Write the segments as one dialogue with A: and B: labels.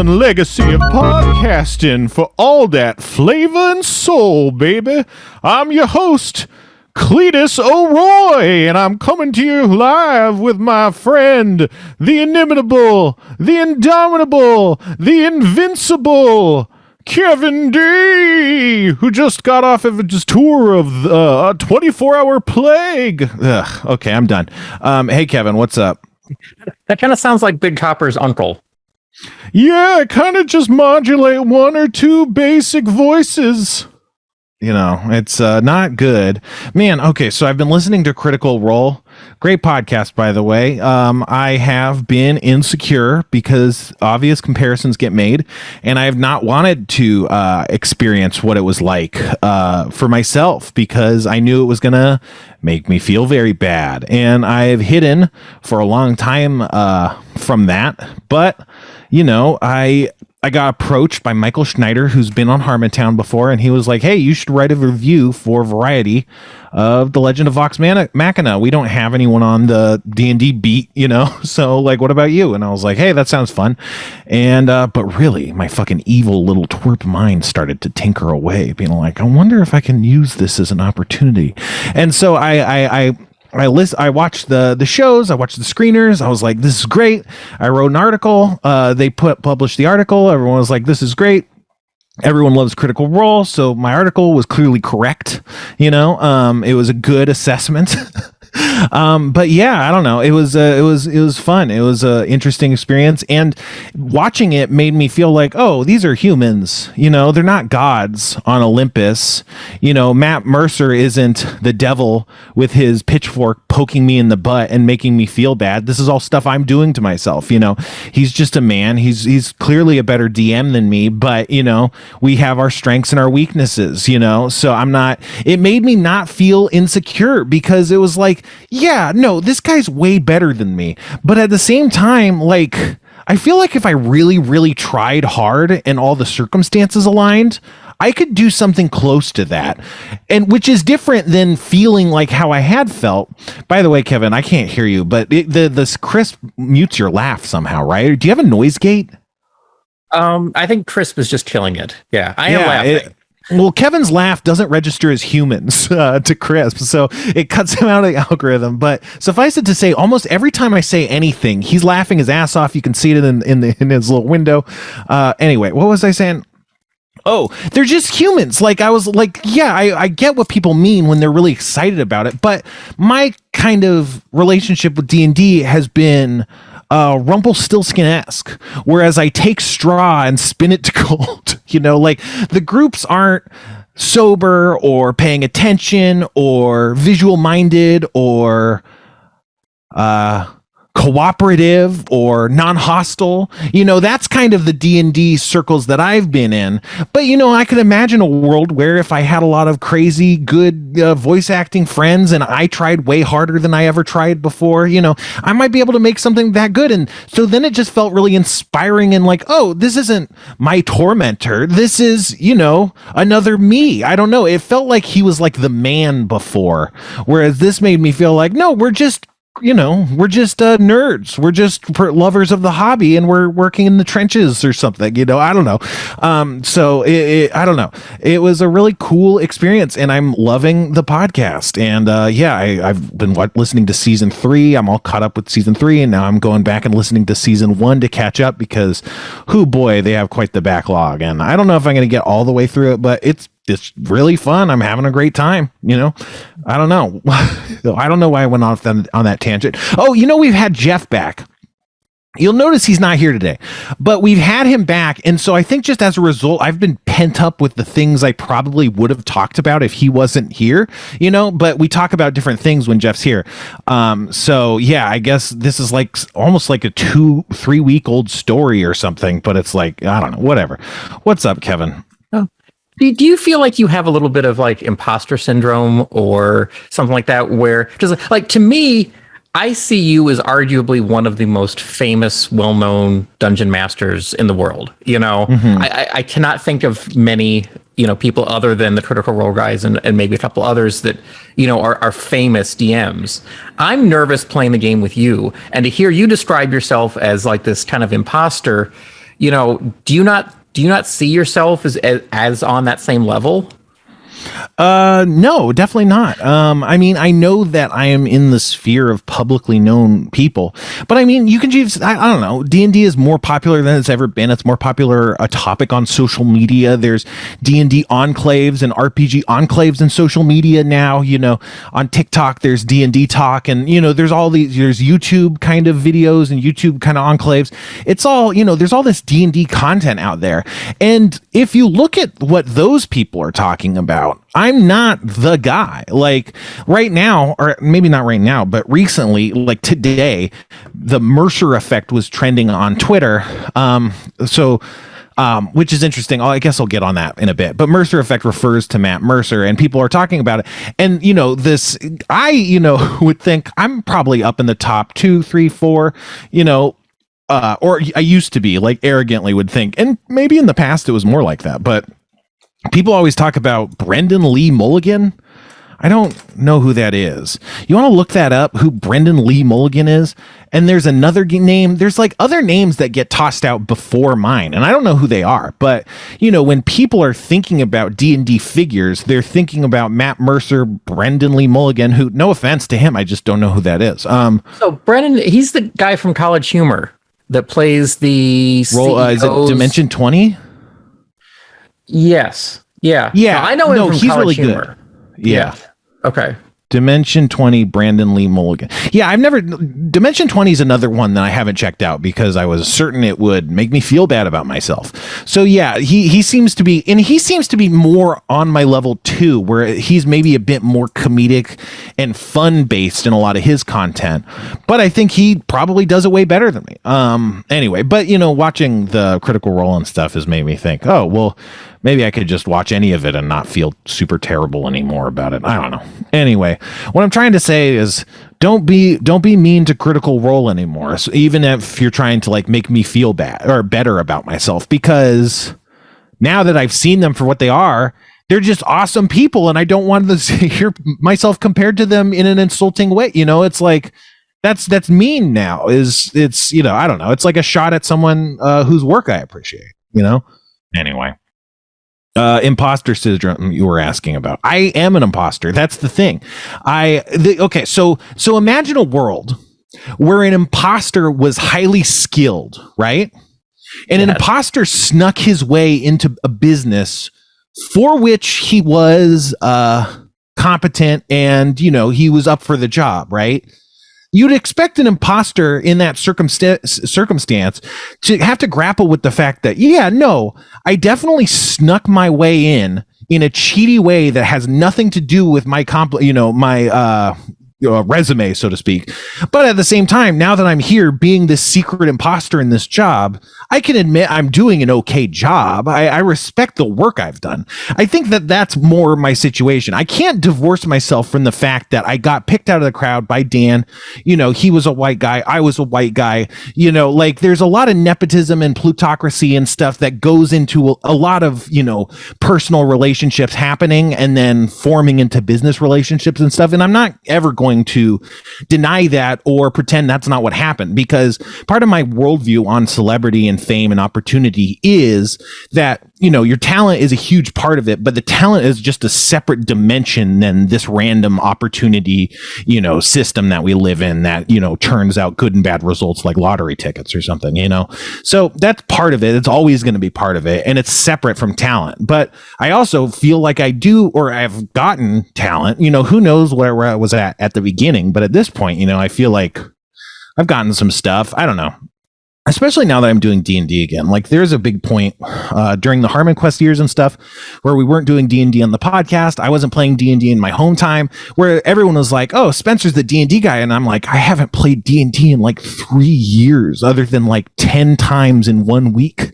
A: one legacy of podcasting for all that flavor and soul, baby. I'm your host, Cletus O'Roy, and I'm coming to you live with my friend, the inimitable, the indomitable, the invincible, Kevin D, who just got off of his tour of a 24-hour plague. Ugh, okay, I'm done. Hey, Kevin, what's up?
B: That kind of sounds like Big Copper's uncle.
A: Yeah, I kind of just modulate one or two basic voices. You know, it's not good. Man, okay, so I've been listening to Critical Role. Great podcast, by the way. I have been insecure because obvious comparisons get made, and I have not wanted to experience what it was like for myself because I knew it was going to make me feel very bad. And I've hidden for a long time from that. But, you know, I got approached by Michael Schneider, who's been on Harmontown before, and he was like, hey, you should write a review for Variety of The Legend of Vox Machina. We don't have anyone on the D&D beat, you know? So, like, what about you? And I was like, hey, that sounds fun. And, but really, my fucking evil little twerp mind started to tinker away, being like, I wonder if I can use this as an opportunity. And so I watched the shows, I watched the screeners, I was like, this is great. I wrote an article, they published the article, everyone was like, this is great. Everyone loves Critical Role, so my article was clearly correct, you know, it was a good assessment. But yeah, I don't know. It was fun. It was a interesting experience, and watching it made me feel like, oh, these are humans, you know, they're not gods on Olympus. You know, Matt Mercer isn't the devil with his pitchfork poking me in the butt and making me feel bad. This is all stuff I'm doing to myself. You know, he's just a man. He's clearly a better DM than me, but you know, we have our strengths and our weaknesses, you know, so it made me not feel insecure because it was like, yeah, no, this guy's way better than me. But at the same time, like, I feel like if I really, really tried hard and all the circumstances aligned, I could do something close to that. And which is different than feeling like how I had felt. By the way, Kevin, I can't hear you, but this crisp mutes your laugh somehow, right? Do you have a noise gate?
B: I think Crisp is just killing it. Yeah, I am laughing.
A: Well, Kevin's laugh doesn't register as humans to Crisp, so it cuts him out of the algorithm. But suffice it to say, almost every time I say anything, he's laughing his ass off. You can see it in his little window. Anyway, what was I saying? Oh, they're just humans. Like, I was like, yeah, I get what people mean when they're really excited about it. But my kind of relationship with D&D has been Rumpelstiltskin-esque, whereas I take straw and spin it to gold. You know, like, the groups aren't sober or paying attention or visual minded or cooperative or non-hostile. You know, that's kind of the D&D circles that I've been in. But, you know, I could imagine a world where if I had a lot of crazy good voice acting friends and I tried way harder than I ever tried before, you know, I might be able to make something that good. And so then it just felt really inspiring and like, oh, this isn't my tormentor. This is, you know, another me. I don't know. It felt like he was like the man before, whereas this made me feel like, no, we're just, you know, we're just nerds. We're just lovers of the hobby, and we're working in the trenches or something. You know, I don't know. So I don't know. It was a really cool experience, and I'm loving the podcast. And yeah, I've been listening to season 3. I'm all caught up with season 3, and now I'm going back and listening to season 1 to catch up because, oh boy, they have quite the backlog. And I don't know if I'm going to get all the way through it, but it's really fun. I'm having a great time, you know. I don't know. I don't know why I went off on that tangent. Oh, you know, we've had Jeff back. You'll notice he's not here today, but we've had him back. And so I think just as a result, I've been pent up with the things I probably would have talked about if he wasn't here, you know, but we talk about different things when Jeff's here. So yeah, I guess this is like almost like a 2-3 week old story or something, but it's like, I don't know, whatever. What's up, Kevin?
B: Do you feel like you have a little bit of like imposter syndrome or something like that, where just like, to me, I see you as arguably one of the most famous, well-known dungeon masters in the world. You know, I cannot think of many, you know, people other than the Critical Role guys and maybe a couple others that, you know, are famous DMs. I'm nervous playing the game with you, and to hear you describe yourself as like this kind of imposter, do you not see yourself as on that same level?
A: No, definitely not. I mean, I know that I am in the sphere of publicly known people, but I mean, you can just, I don't know, D&D is more popular than it's ever been. It's more popular, a topic on social media. There's D&D enclaves and RPG enclaves in social media now, on TikTok, there's D&D talk, and, there's YouTube kind of videos and YouTube kind of enclaves. It's all, there's all this D&D content out there. And if you look at what those people are talking about, I'm not the guy. Like right now, or maybe not right now, but recently, like today, the Mercer effect was trending on Twitter. Which is interesting. I guess I'll get on that in a bit. But Mercer effect refers to Matt Mercer, and people are talking about it. And I would think I'm probably up in the top 2, 3, 4. Or I used to be, like, arrogantly would think, and maybe in the past it was more like that, but people always talk about Brendan Lee Mulligan. I don't know who that is. You want to look that up, who Brendan Lee Mulligan is? And there's another name. There's like other names that get tossed out before mine, and I don't know who they are. But, when people are thinking about D&D figures, they're thinking about Matt Mercer, Brendan Lee Mulligan, who, no offense to him, I just don't know who that is.
B: So Brendan, he's the guy from College Humor that plays the
A: role. Is it Dimension 20?
B: Yes. Yeah.
A: Yeah.
B: I know him from
A: he's
B: College
A: really
B: Humor.
A: Good. Yeah.
B: Okay.
A: Dimension 20, Brandon Lee Mulligan. Yeah, Dimension 20 is another one that I haven't checked out because I was certain it would make me feel bad about myself. So yeah, he seems to be more on my level too, where he's maybe a bit more comedic and fun based in a lot of his content. But I think he probably does it way better than me. Anyway, but watching the Critical Role and stuff has made me think, oh, well, maybe I could just watch any of it and not feel super terrible anymore about it. I don't know. Anyway, what I'm trying to say is don't be mean to Critical Role anymore. So even if you're trying to like make me feel bad or better about myself, because now that I've seen them for what they are, they're just awesome people, and I don't want to hear myself compared to them in an insulting way. It's like that's mean now. It's I don't know. It's like a shot at someone whose work I appreciate. Anyway. Imposter syndrome you were asking about. I am an imposter. That's the thing. So imagine a world where an imposter was highly skilled, right? And an imposter snuck his way into a business for which he was competent and, he was up for the job, right? You'd expect an imposter in that circumstance to have to grapple with the fact that, I definitely snuck my way in a cheaty way that has nothing to do with my resume, so to speak. But at the same time, now that I'm here being this secret imposter in this job, I can admit I'm doing an okay job. I respect the work I've done. I think that that's more my situation. I can't divorce myself from the fact that I got picked out of the crowd by Dan. He was a white guy. I was a white guy. There's a lot of nepotism and plutocracy and stuff that goes into a lot of, personal relationships happening and then forming into business relationships and stuff. And I'm not ever going to deny that or pretend that's not what happened, because part of my worldview on celebrity and fame and opportunity is that, your talent is a huge part of it, but the talent is just a separate dimension than this random opportunity, system that we live in that, turns out good and bad results like lottery tickets or something, So that's part of it. It's always going to be part of it, and it's separate from talent. But I also feel like I do, or I've gotten talent, who knows where I was at the beginning, but at this point, I feel like I've gotten some stuff. I don't know. Especially now that I'm doing D&D again. Like, there's a big point during the Harmon Quest years and stuff where we weren't doing D&D on the podcast. I wasn't playing D&D in my home time, where everyone was like, oh, Spencer's the D&D guy. And I'm like, I haven't played D&D in like 3 years, other than like 10 times in 1 week,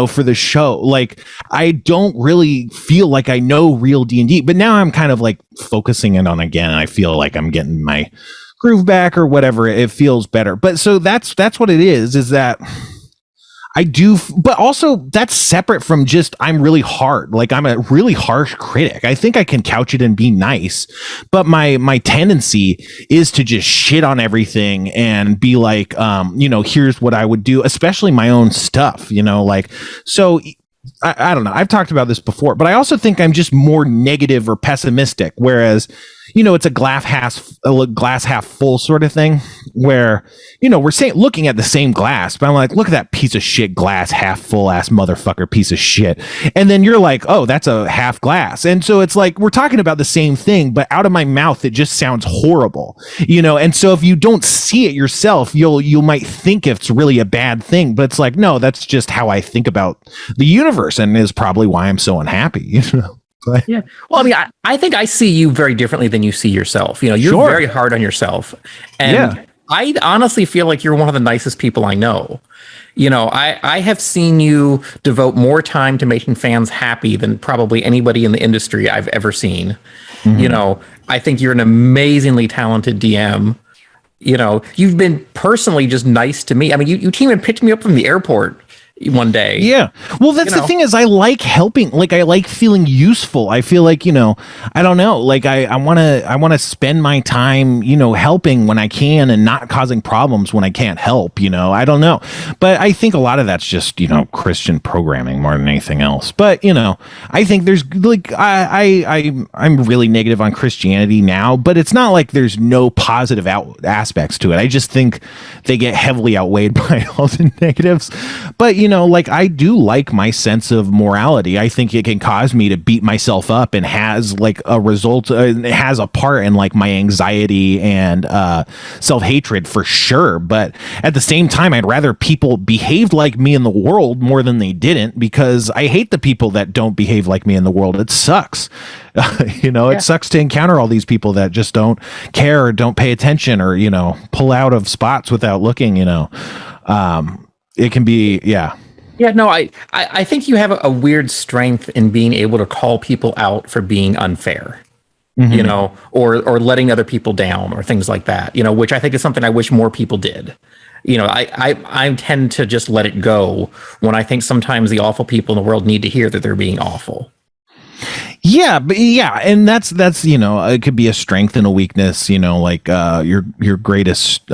A: for the show. Like, I don't really feel like I know real D&D, but now I'm kind of like focusing it on again. And I feel like I'm getting my groove back or whatever. It feels better. But so that's what it is that I do, but also that's separate from just I'm really hard. Like I'm a really harsh critic. I think I can couch it and be nice, but my tendency is to just shit on everything and be like, here's what I would do, especially my own stuff. Like so. I don't know. I've talked about this before, but I also think I'm just more negative or pessimistic. Whereas, it's a glass half full sort of thing where, we're looking at the same glass, but I'm like, look at that piece of shit glass, half full ass motherfucker piece of shit. And then you're like, oh, that's a half glass. And so it's like, we're talking about the same thing, but out of my mouth, it just sounds horrible, And so if you don't see it yourself, you might think it's really a bad thing, but it's like, no, that's just how I think about the universe and is probably why I'm so unhappy, But,
B: yeah. Well, I mean, I think I see you very differently than you see yourself. You're
A: Sure.
B: very hard on yourself. And I honestly feel like you're one of the nicest people I know. I have seen you devote more time to making fans happy than probably anybody in the industry I've ever seen. Mm-hmm. I think you're an amazingly talented DM. You've been personally just nice to me. I mean, you came and picked me up from the airport one day.
A: Yeah. Well, that's the thing is I like helping. Like I like feeling useful. I feel like, I don't know, like I want to spend my time, helping when I can and not causing problems when I can't help, I don't know. But I think a lot of that's just, Christian programming more than anything else. But, I think there's like I'm really negative on Christianity now, but it's not like there's no positive aspects to it. I just think they get heavily outweighed by all the negatives. But, like I do like my sense of morality. I think it can cause me to beat myself up and has like a result, it has a part in like my anxiety and self-hatred for sure. But at the same time, I'd rather people behaved like me in the world more than they didn't, because I hate the people that don't behave like me in the world. It sucks. It sucks to encounter all these people that just don't care or don't pay attention or, pull out of spots without looking, it can be, yeah.
B: Yeah, no, I think you have a weird strength in being able to call people out for being unfair, mm-hmm. Or letting other people down or things like that, which I think is something I wish more people did. I tend to just let it go when I think sometimes the awful people in the world need to hear that they're being awful.
A: Yeah, but and that's it could be a strength and a weakness, like your greatest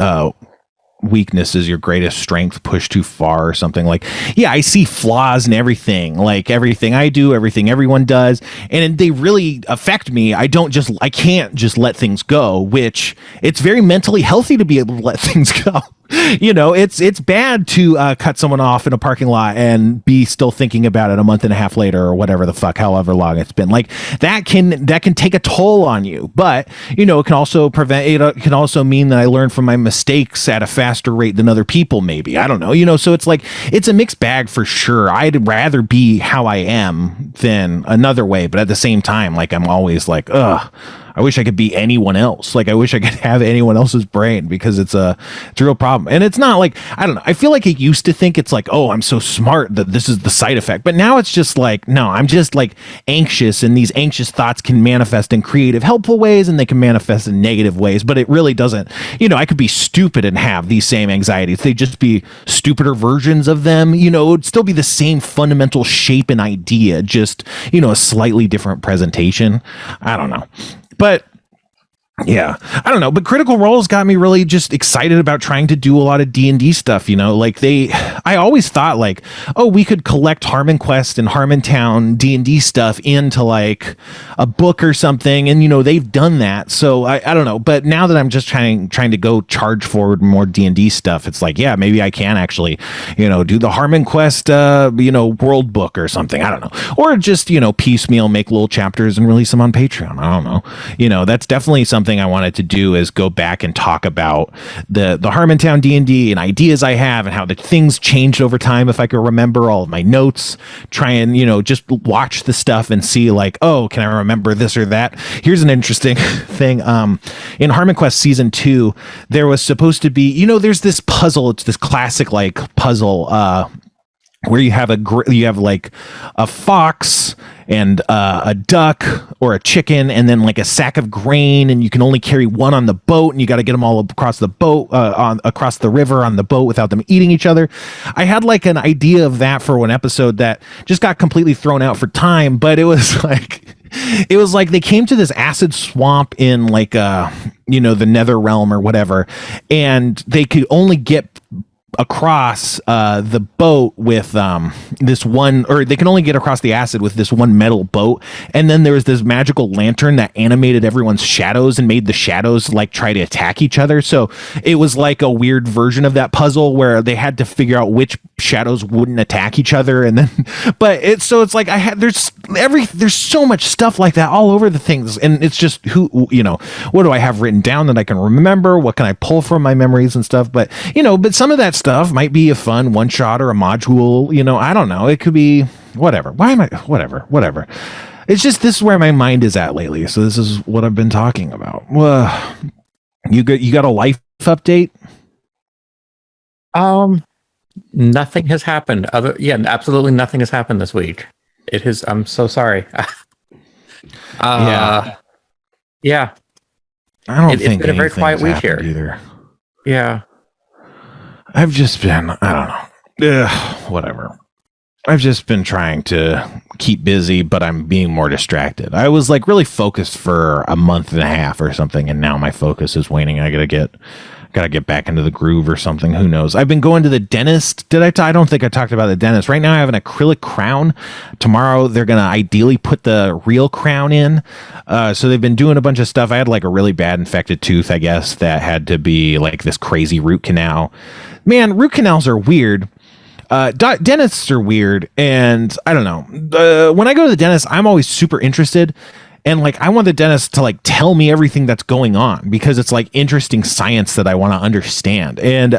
A: weakness is your greatest strength pushed too far or something. Like, yeah, I see flaws in everything, like everything I do, everything everyone does, and they really affect me. I can't just let things go, which it's very mentally healthy to be able to let things go. It's bad to cut someone off in a parking lot and be still thinking about it a month and a half later or whatever the fuck, however long it's been. Like that can take a toll on you. But it can also it can also mean that I learn from my mistakes at a faster rate than other people. Maybe, I don't know. So it's like it's a mixed bag for sure. I'd rather be how I am than another way, but at the same time, like I'm always like, ugh. I wish I could be anyone else. Like I wish I could have anyone else's brain, because it's a real problem. And it's not like, I don't know. I feel like I used to think it's like, oh, I'm so smart that this is the side effect. But now it's just like, no, I'm just like anxious, and these anxious thoughts can manifest in creative, helpful ways, and they can manifest in negative ways. But it really doesn't, I could be stupid and have these same anxieties. They'd just be stupider versions of them. It would still be the same fundamental shape and idea, just, a slightly different presentation. I don't know. But yeah, I don't know, but Critical Role's got me really just excited about trying to do a lot of D&D stuff, like I always thought like, oh, we could collect Harmon Quest and Harmontown D&D stuff into like a book or something, and they've done that. So I don't know, but now that I'm just trying to go charge forward more D&D stuff, it's like, yeah, maybe I can actually, do the Harmon Quest world book or something. I don't know. Or just, piecemeal make little chapters and release them on Patreon. I don't know. That's definitely something I wanted to do, is go back and talk about the Harmontown D&D and ideas I have and how the things changed over time. If I could remember all of my notes, try and, just watch the stuff and see like, oh, can I remember this or that? Here's an interesting thing. In Harmon Quest season 2, there was supposed to be, there's this puzzle. It's this classic like puzzle, where you have like a fox and a duck or a chicken, and then like a sack of grain, and you can only carry one on the boat, and you got to get them all across the boat, across the river on the boat without them eating each other. I had like an idea of that for one episode that just got completely thrown out for time, but it was like they came to this acid swamp in like the nether realm or whatever, and they could only get across the boat with this one, or they can only get across the acid with this one metal boat, and then there was this magical lantern that animated everyone's shadows and made the shadows like try to attack each other. So it was like a weird version of that puzzle where they had to figure out which shadows wouldn't attack each other, and then it's like there's so much stuff like that all over the things, and it's just what do I have written down that I can remember, what can I pull from my memories and stuff, but some of that stuff might be a fun one shot or a module, I don't know, it could be whatever. Whatever. It's just, this is where my mind is at lately, so this is what I've been talking about. You got a life update?
B: Nothing has happened. Absolutely nothing has happened this week. It has. I'm so sorry.
A: Yeah. I don't think
B: it's been a very quiet week here
A: either.
B: Yeah.
A: I've just been, I don't know. Whatever. I've just been trying to keep busy, but I'm being more distracted. I was like really focused for a month and a half or something, and now my focus is waning. I gotta get back into the groove or something. Who knows? I've been going to the dentist. I don't think I talked about the dentist. Right now I have an acrylic crown. Tomorrow they're going to ideally put the real crown in. So they've been doing a bunch of stuff. I had like a really bad infected tooth, I guess, that had to be like this crazy root canal. Man, root canals are weird. Dentists are weird. And I don't know. When I go to the dentist, I'm always super interested. And like, I want the dentist to like tell me everything that's going on, because it's like interesting science that I want to understand. And,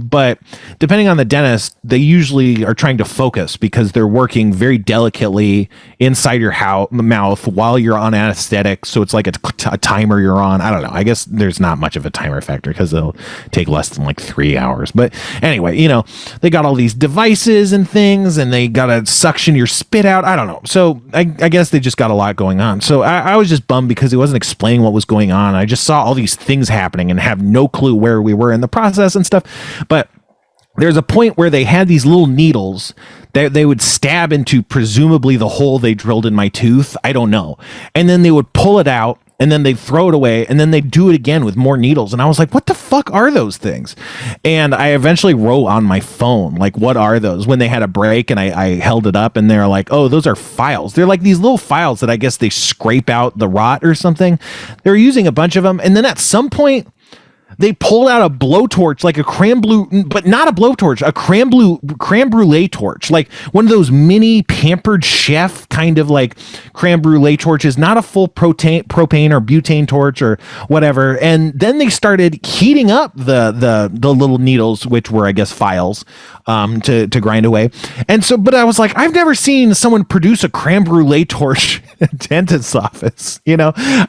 A: but depending on the dentist, they usually are trying to focus because they're working very delicately inside your mouth while you're on anesthetic. So it's like a timer you're on. I don't know. I guess there's not much of a timer factor because they'll take less than like 3 hours. But anyway, they got all these devices and things, and they got to suction your spit out. I don't know. So I guess they just got a lot going on. So I was just bummed because he wasn't explaining what was going on. I just saw all these things happening and have no clue where we were in the process and stuff. But there's a point where they had these little needles that they would stab into presumably the hole they drilled in my tooth. I don't know. And then they would pull it out, and then they'd throw it away, and then they'd do it again with more needles. And I was like, what the fuck are those things? And I eventually wrote on my phone, like, what are those? When they had a break, and I held it up, and they're like, oh, those are files. They're like these little files that I guess they scrape out the rot or something. They're using a bunch of them. And then at some point, they pulled out a blowtorch, like a creme brulee, but not a blowtorch, a creme brulee torch, like one of those mini Pampered Chef kind of like creme brulee torches, not a full propane or butane torch or whatever. And then they started heating up the little needles, which were, I guess, files, to grind away. And so, but I was like, I've never seen someone produce a creme brulee torch at a dentist's office. I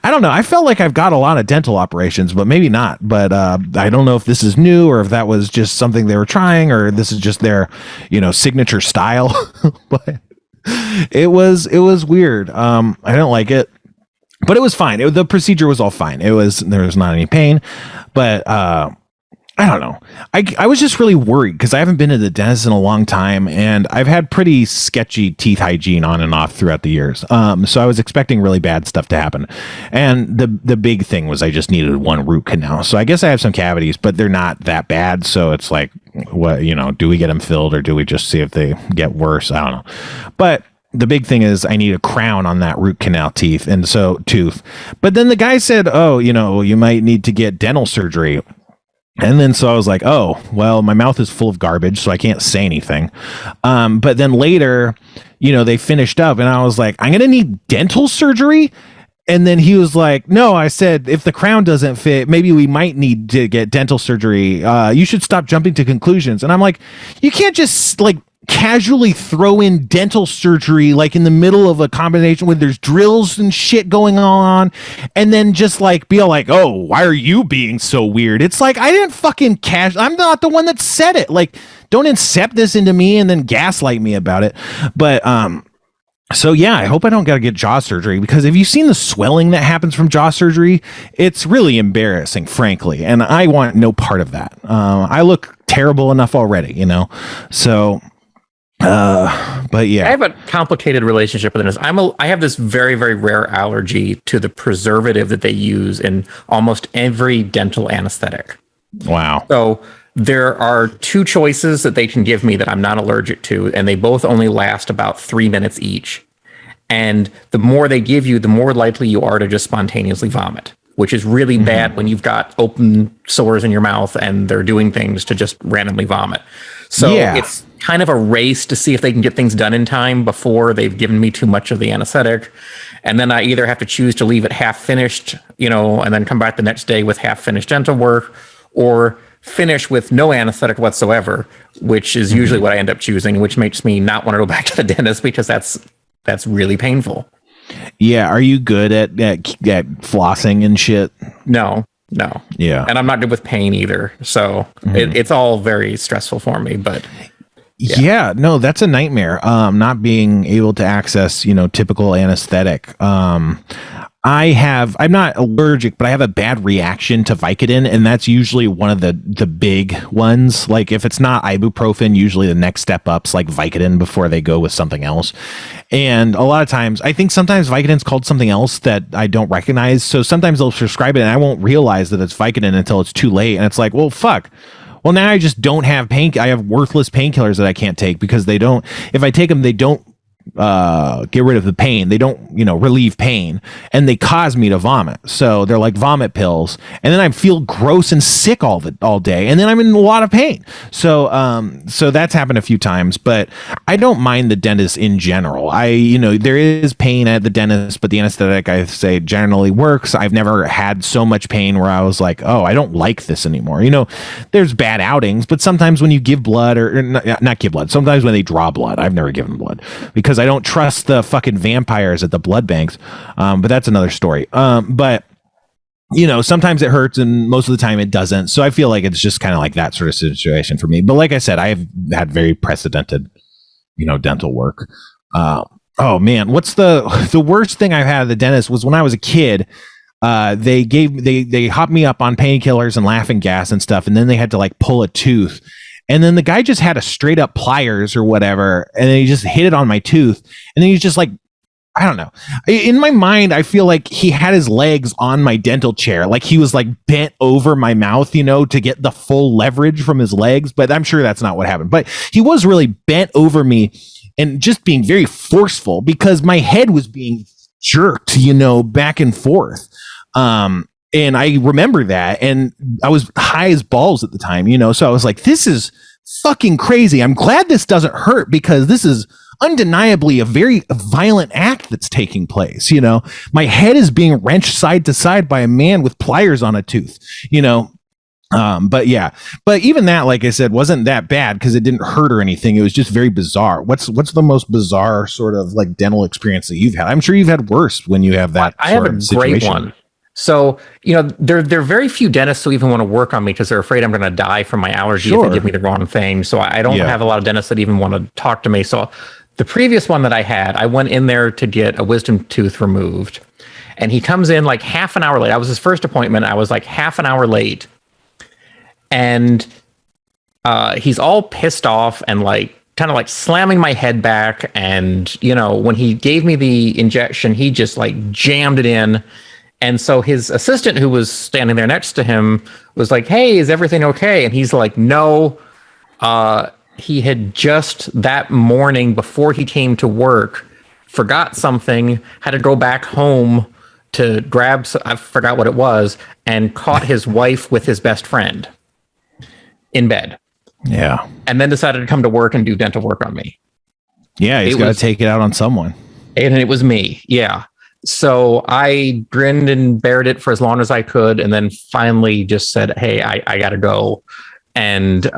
A: don't know. I felt like I've got a lot of dental operations, but maybe not. But I don't know if this is new or if that was just something they were trying, or this is just their, signature style. But it was weird. I don't like it, but it was fine. The procedure was all fine. There was not any pain, but I don't know. I was just really worried because I haven't been to the dentist in a long time, and I've had pretty sketchy teeth hygiene on and off throughout the years. So I was expecting really bad stuff to happen. And the big thing was I just needed one root canal. So I guess I have some cavities, but they're not that bad. So it's like, what, do we get them filled, or do we just see if they get worse? I don't know. But the big thing is I need a crown on that root canal tooth. But then the guy said, oh, you might need to get dental surgery. And then so I was like, oh, well, my mouth is full of garbage, so I can't say anything. But then later, they finished up, and I was like, I'm going to need dental surgery? And then he was like, no, I said, if the crown doesn't fit, maybe we might need to get dental surgery. You should stop jumping to conclusions. And I'm like, you can't just like casually throw in dental surgery like in the middle of a combination where there's drills and shit going on, and then just like be all like, oh, why are you being so weird? It's like, I didn't fucking I'm not the one that said it. Like, don't incept this into me and then gaslight me about it. But So yeah, I hope I don't got to get jaw surgery, because if you've seen the swelling that happens from jaw surgery, it's really embarrassing, frankly. And I want no part of that. I look terrible enough already, you know? So, but yeah.
B: I have a complicated relationship with this. I have this very, very rare allergy to the preservative that they use in almost every dental anesthetic.
A: Wow.
B: So there are two choices that they can give me that I'm not allergic to, and they both only last about 3 minutes each. And the more they give you, the more likely you are to just spontaneously vomit, which is really bad when you've got open sores in your mouth and they're doing things to just randomly vomit. So it's kind of a race to see if they can get things done in time before they've given me too much of the anesthetic. And then I either have to choose to leave it half finished, you know, and then come back the next day with half finished dental work, or finish with no anesthetic whatsoever, which is usually what I end up choosing, which makes me not want to go back to the dentist, because that's really painful.
A: Yeah. Are you good at flossing and shit?
B: No.
A: Yeah.
B: And I'm not good with pain either. So it's all very stressful for me, but
A: yeah, no, that's a nightmare. Not being able to access, you know, typical anesthetic. I'm not allergic, but I have a bad reaction to Vicodin, and that's usually one of the big ones. Like if it's not ibuprofen, usually the next step up's like Vicodin before they go with something else. And a lot of times, I think sometimes Vicodin's called something else that I don't recognize. So sometimes they'll prescribe it and I won't realize that it's Vicodin until it's too late. And it's like, well, fuck. Well, now I just don't have I have worthless painkillers that I can't take, because if I take them, they don't get rid of the pain. They don't, you know, relieve pain, and they cause me to vomit. So they're like vomit pills, and then I feel gross and sick all day, and then I'm in a lot of pain. So so that's happened a few times, but I don't mind the dentist in general. There is pain at the dentist, but the anesthetic, I say, generally works. I've never had so much pain where I was like, oh, I don't like this anymore. You know, there's bad outings, but sometimes when you give blood, or not give blood, sometimes when they draw blood, I've never given blood because I don't trust the fucking vampires at the blood banks. But that's another story. But you know, sometimes it hurts and most of the time it doesn't. So I feel like it's just kind of like that sort of situation for me. But like I said, I've had very precedented, you know, dental work. Oh man, what's the worst thing I've had at the dentist was when I was a kid. They hopped me up on painkillers and laughing gas and stuff, and then they had to like pull a tooth. And then the guy just had a straight up pliers or whatever, and then he just hit it on my tooth. And then he's just like, I don't know. In my mind, I feel like he had his legs on my dental chair, like he was like bent over my mouth, you know, to get the full leverage from his legs. But I'm sure that's not what happened. But he was really bent over me and just being very forceful because my head was being jerked, you know, back and forth. And I remember that, and I was high as balls at the time, you know, so I was like, this is fucking crazy. I'm glad this doesn't hurt because this is undeniably a very violent act that's taking place. You know, my head is being wrenched side to side by a man with pliers on a tooth, you know. But yeah, but even that, like I said, wasn't that bad because it didn't hurt or anything. It was just very bizarre. What's the most bizarre sort of like dental experience that you've had? I'm sure you've had worse when you have that.
B: I have a great one. So, you know, there are very few dentists who even want to work on me because they're afraid I'm going to die from my allergy if they give me the wrong thing. So I don't have a lot of dentists that even want to talk to me. So the previous one that I had, I went in there to get a wisdom tooth removed. And he comes in like half an hour late. I was his first appointment. I was like half an hour late. And he's all pissed off and like kind of like slamming my head back. And, you know, when he gave me the injection, he just like jammed it in. And so his assistant, who was standing there next to him, was like, hey, is everything okay? And he's like, no. He had just that morning before he came to work, forgot something, had to go back home to grab, I forgot what it was, and caught his wife with his best friend in bed.
A: Yeah.
B: And then decided to come to work and do dental work on me.
A: Yeah, he's got to take it out on someone.
B: And it was me. Yeah. So I grinned and bared it for as long as I could, and then finally just said, hey, I got to go. And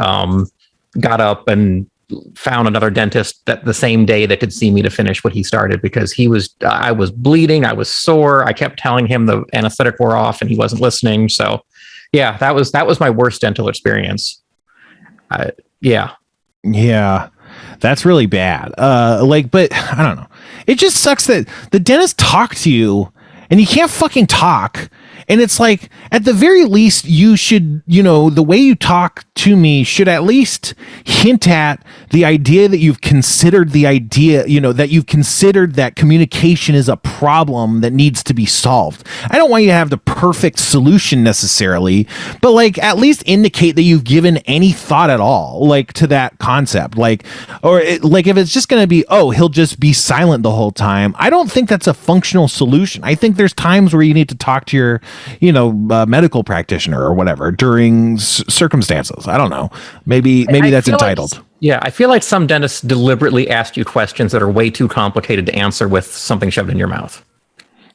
B: got up and found another dentist that the same day that could see me to finish what he started, because I was bleeding. I was sore. I kept telling him the anesthetic wore off and he wasn't listening. So yeah, that was my worst dental experience. Yeah.
A: Yeah. That's really bad. But I don't know. It just sucks that the dentist talked to you and you can't fucking talk. And it's like, at the very least, you should, the way you talk to me should at least hint at the idea that you've considered that you've considered that communication is a problem that needs to be solved. I don't want you to have the perfect solution necessarily, but like at least indicate that you've given any thought at all, like to that concept. Like if it's just going to be, oh, he'll just be silent the whole time. I don't think that's a functional solution. I think there's times where you need to talk to your medical practitioner or whatever during circumstances. I don't know. Maybe that's entitled.
B: I feel like some dentists deliberately ask you questions that are way too complicated to answer with something shoved in your mouth.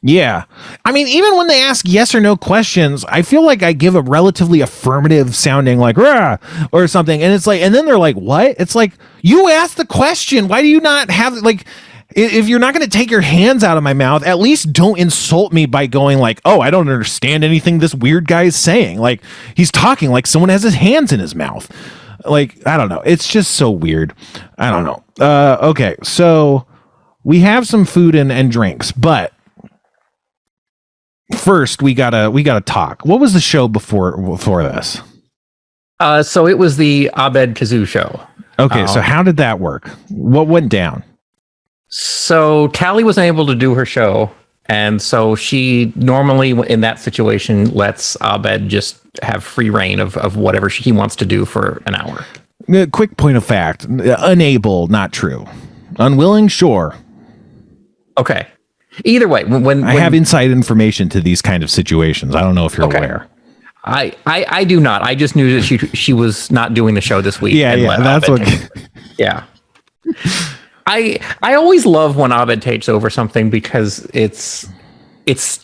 A: Yeah. I mean, even when they ask yes or no questions, I feel like I give a relatively affirmative sounding like, "Rah," or something. And it's like, and then they're like, what? It's like, you asked the question. Why do you not have, like, if you're not going to take your hands out of my mouth, at least don't insult me by going like, oh, I don't understand anything this weird guy is saying. Like, he's talking like someone has his hands in his mouth. Like, I don't know. It's just so weird. I don't know. Okay, so we have some food and drinks, but first we gotta talk. What was the show before this?
B: So it was the Abed Kazoo show.
A: Okay, so how did that work? What went down?
B: So Callie wasn't able to do her show, and so she normally in that situation lets Abed just have free reign of whatever he wants to do for an hour.
A: Quick point of fact: unable, not true. Unwilling, sure.
B: Okay. Either way, when
A: I have inside information to these kind of situations, I don't know if you're aware.
B: I do not. I just knew that she was not doing the show this week.
A: Yeah, that's what.
B: Yeah. I always love when Abed takes over something because it's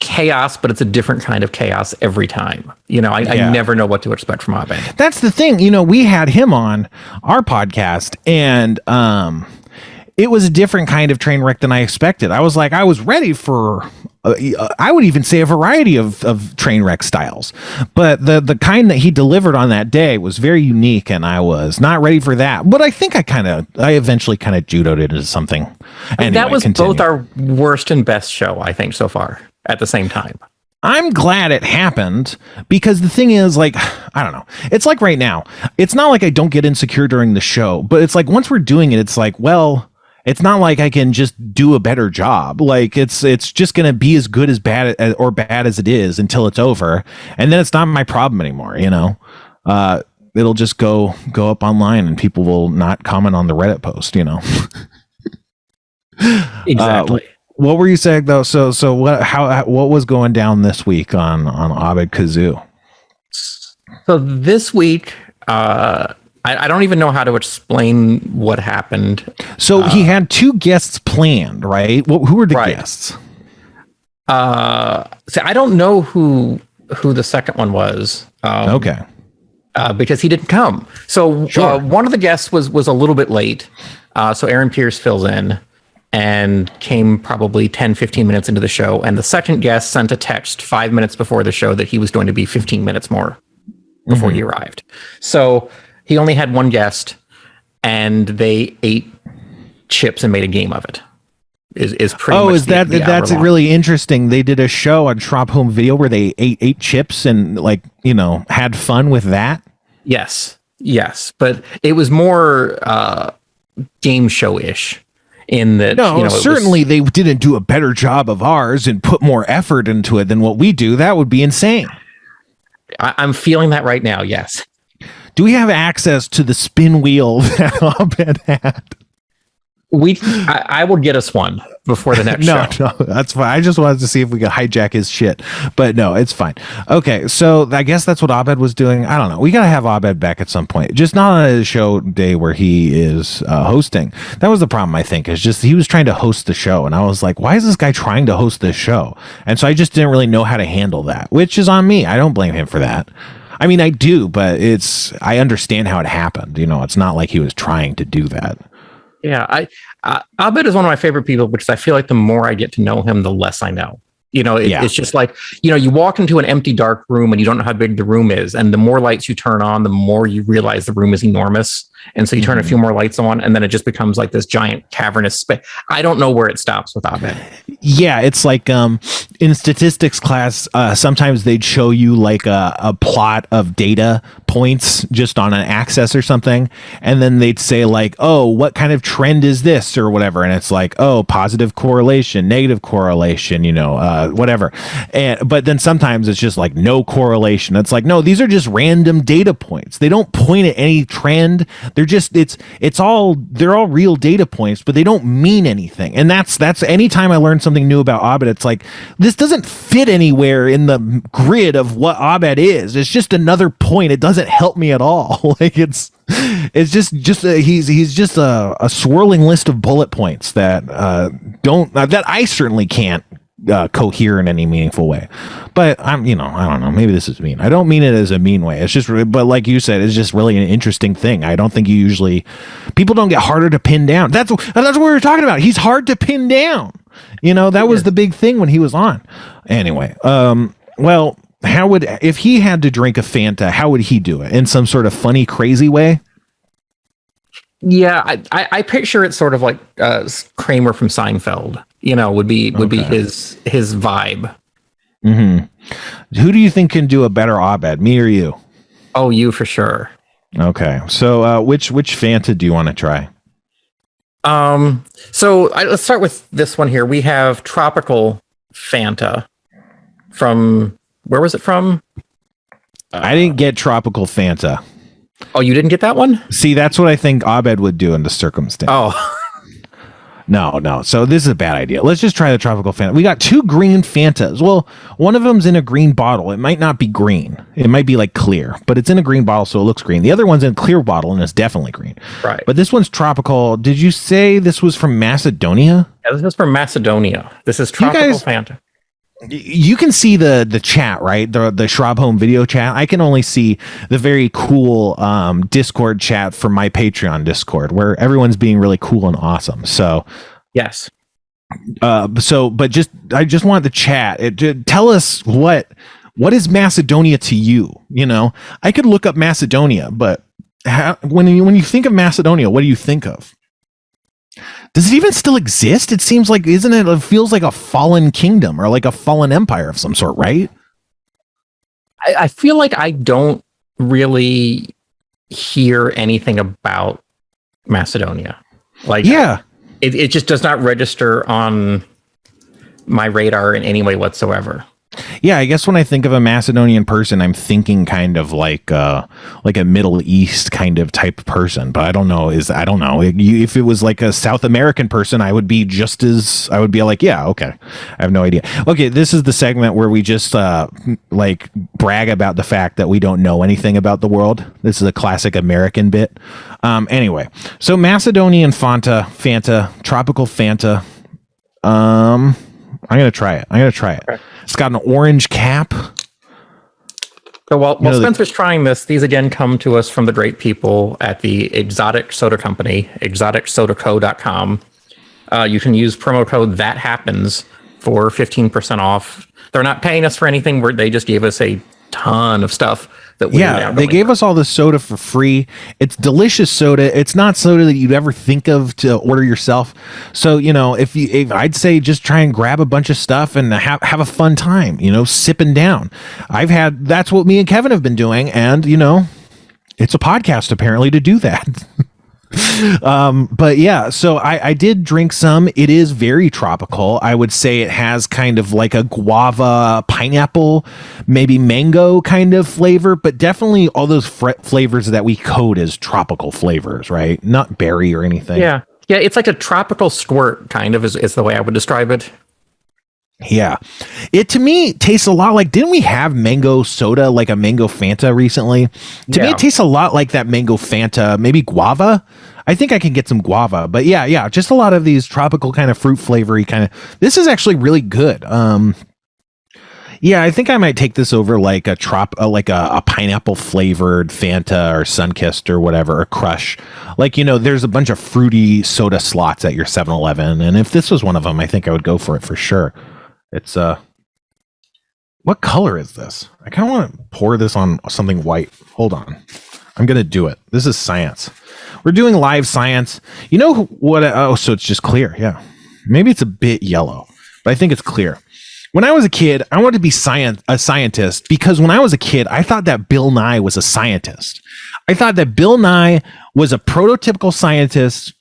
B: chaos, but it's a different kind of chaos every time. I never know what to expect from Abed.
A: That's the thing. We had him on our podcast, and it was a different kind of train wreck than I expected. I was ready for, I would even say a variety of train wreck styles, but the kind that he delivered on that day was very unique, and I was not ready for that. But I think I eventually kind of judoed it into something. Anyway,
B: that was
A: continue.
B: Both our worst and best show, I think, so far at the same time.
A: I'm glad it happened, because the thing is, like, I don't know. It's like right now, it's not like I don't get insecure during the show, but it's like once we're doing it, it's like, well, it's not like I can just do a better job. Like it's just going to be as good as bad as it is until it's over. And then it's not my problem anymore. It'll just go up online and people will not comment on the Reddit post,
B: Exactly.
A: What were you saying though? So what was going down this week on Abed Kazoo?
B: So this week, I don't even know how to explain what happened.
A: So he had two guests planned, right? Who were the guests?
B: So I don't know who the second one was.
A: Okay.
B: Because he didn't come. So
A: sure.
B: One of the guests was a little bit late. So Aaron Pierce fills in and came probably 10, 15 minutes into the show. And the second guest sent a text 5 minutes before the show that he was going to be 15 minutes more before he arrived. So he only had one guest, and they ate chips and made a game of it. Is pretty much
A: that's really interesting. They did a show on Schraub Home Video where they ate chips and had fun with that.
B: Yes, but it was more game show-ish in that.
A: No, certainly they didn't do a better job of ours and put more effort into it than what we do. That would be insane.
B: I'm feeling that right now. Yes.
A: Do we have access to the spin wheel that Abed had?
B: I will get us one before the next show.
A: No, that's fine. I just wanted to see if we could hijack his shit, but no, it's fine. Okay, so I guess that's what Abed was doing. I don't know. We gotta have Abed back at some point, just not on a show day where he is hosting. That was the problem. I think is just he was trying to host the show, and I was like, why is this guy trying to host this show? And so I just didn't really know how to handle that, which is on me. I don't blame him for that. I mean, I do, but I understand how it happened. It's not like he was trying to do that.
B: Yeah, Abed is one of my favorite people because I feel like the more I get to know him, the less I know. It's just like, you walk into an empty, dark room and you don't know how big the room is. And the more lights you turn on, the more you realize the room is enormous. And so you turn a few more lights on, and then it just becomes like this giant cavernous space. I don't know where it stops with Abed.
A: Yeah, it's like in statistics class, sometimes they'd show you like a plot of data points just on an axis or something, and then they'd say like, oh, what kind of trend is this or whatever, and it's like, oh, positive correlation, negative correlation, whatever. But then sometimes it's just like no correlation. It's like, no, these are just random data points. They don't point at any trend. They're all real data points, but they don't mean anything. And that's anytime I learn something new about Abed, it's like, this doesn't fit anywhere in the grid of what Abed is. It's just another point. It doesn't help me at all. Like he's just a swirling list of bullet points that that I certainly can't cohere in any meaningful way. But I don't know, maybe this is mean. I don't mean it as a mean way. It's just, but like you said, it's just really an interesting thing. I don't think people don't get harder to pin down. That's what we were talking about. He's hard to pin down. That was the big thing when he was on. Anyway, well, if he had to drink a Fanta, how would he do it? In some sort of funny, crazy way?
B: Yeah, I picture it sort of like Kramer from Seinfeld. Would be his vibe.
A: Mm-hmm. Who do you think can do a better Abed, me or you?
B: Oh, you for sure.
A: Okay, so which Fanta do you want to try?
B: Let's start with this one here. We have Tropical Fanta from, where was it from?
A: I didn't get Tropical Fanta.
B: Oh, you didn't get that one?
A: See, that's what I think Abed would do in the circumstance.
B: Oh.
A: No. So this is a bad idea. Let's just try the Tropical Fanta. We got 2 green Fantas. Well, one of them's in a green bottle. It might not be green. It might be like clear, but it's in a green bottle, so it looks green. The other one's in a clear bottle, and it's definitely green.
B: Right.
A: But this one's tropical. Did you say this was from Macedonia?
B: Yeah, this is from Macedonia. This is Tropical Fanta.
A: You can see the chat, right? The Schraub Home video chat. I can only see the very cool Discord chat from my Patreon Discord, where everyone's being really cool and awesome. So
B: yes.
A: I just want the chat. Tell us what is Macedonia to you? I could look up Macedonia, but when you think of Macedonia, what do you think of? Does it even still exist? It seems like, it feels like a fallen kingdom or like a fallen empire of some sort, right?
B: I feel like I don't really hear anything about Macedonia. Like,
A: yeah,
B: it just does not register on my radar in any way whatsoever.
A: Yeah, I guess when I think of a Macedonian person, I'm thinking kind of like a Middle East kind of type person. But I don't know. If it was like a South American person, I would be like, yeah, okay. I have no idea. Okay, this is the segment where we just brag about the fact that we don't know anything about the world. This is a classic American bit. Anyway, so Macedonian Fanta, Tropical Fanta. I'm gonna try it. Okay. It's got an orange cap.
B: So while Spencer's trying this, these again come to us from the great people at the Exotic Soda Company, exoticsodaco.com. You can use promo code That Happens for 15% off. They're not paying us for anything. They just gave us a ton of stuff that they
A: gave us all the soda for free. It's delicious soda. It's not soda that you'd ever think of to order yourself. So if I'd say just try and grab a bunch of stuff and have a fun time, sipping down. That's what me and Kevin have been doing, and it's a podcast apparently to do that. But yeah, so I did drink some. It is very tropical. I would say it has kind of like a guava, pineapple, maybe mango kind of flavor, but definitely all those flavors that we code as tropical flavors, right? Not berry or anything.
B: Yeah, it's like a tropical squirt kind of is the way I would describe it.
A: Yeah, it to me tastes a lot like, didn't we have mango soda, like a mango Fanta recently? To me, it tastes a lot like that mango Fanta, maybe guava. I think I can get some guava, but yeah, just a lot of these tropical kind of fruit flavory kind of. This is actually really good. Yeah, I think I might take this over like a pineapple flavored Fanta or Sunkist or whatever, or Crush. Like, there's a bunch of fruity soda slots at your 7-Eleven, and if this was one of them, I think I would go for it for sure. It's what color is this? I kind of want to pour this on something white. Hold on. I'm going to do it. This is science. We're doing live science. You know what? Oh, so it's just clear. Yeah. Maybe it's a bit yellow, but I think it's clear. When I was a kid, I wanted to be a scientist because when I was a kid, I thought that Bill Nye was a scientist. I thought that Bill Nye was a prototypical scientist.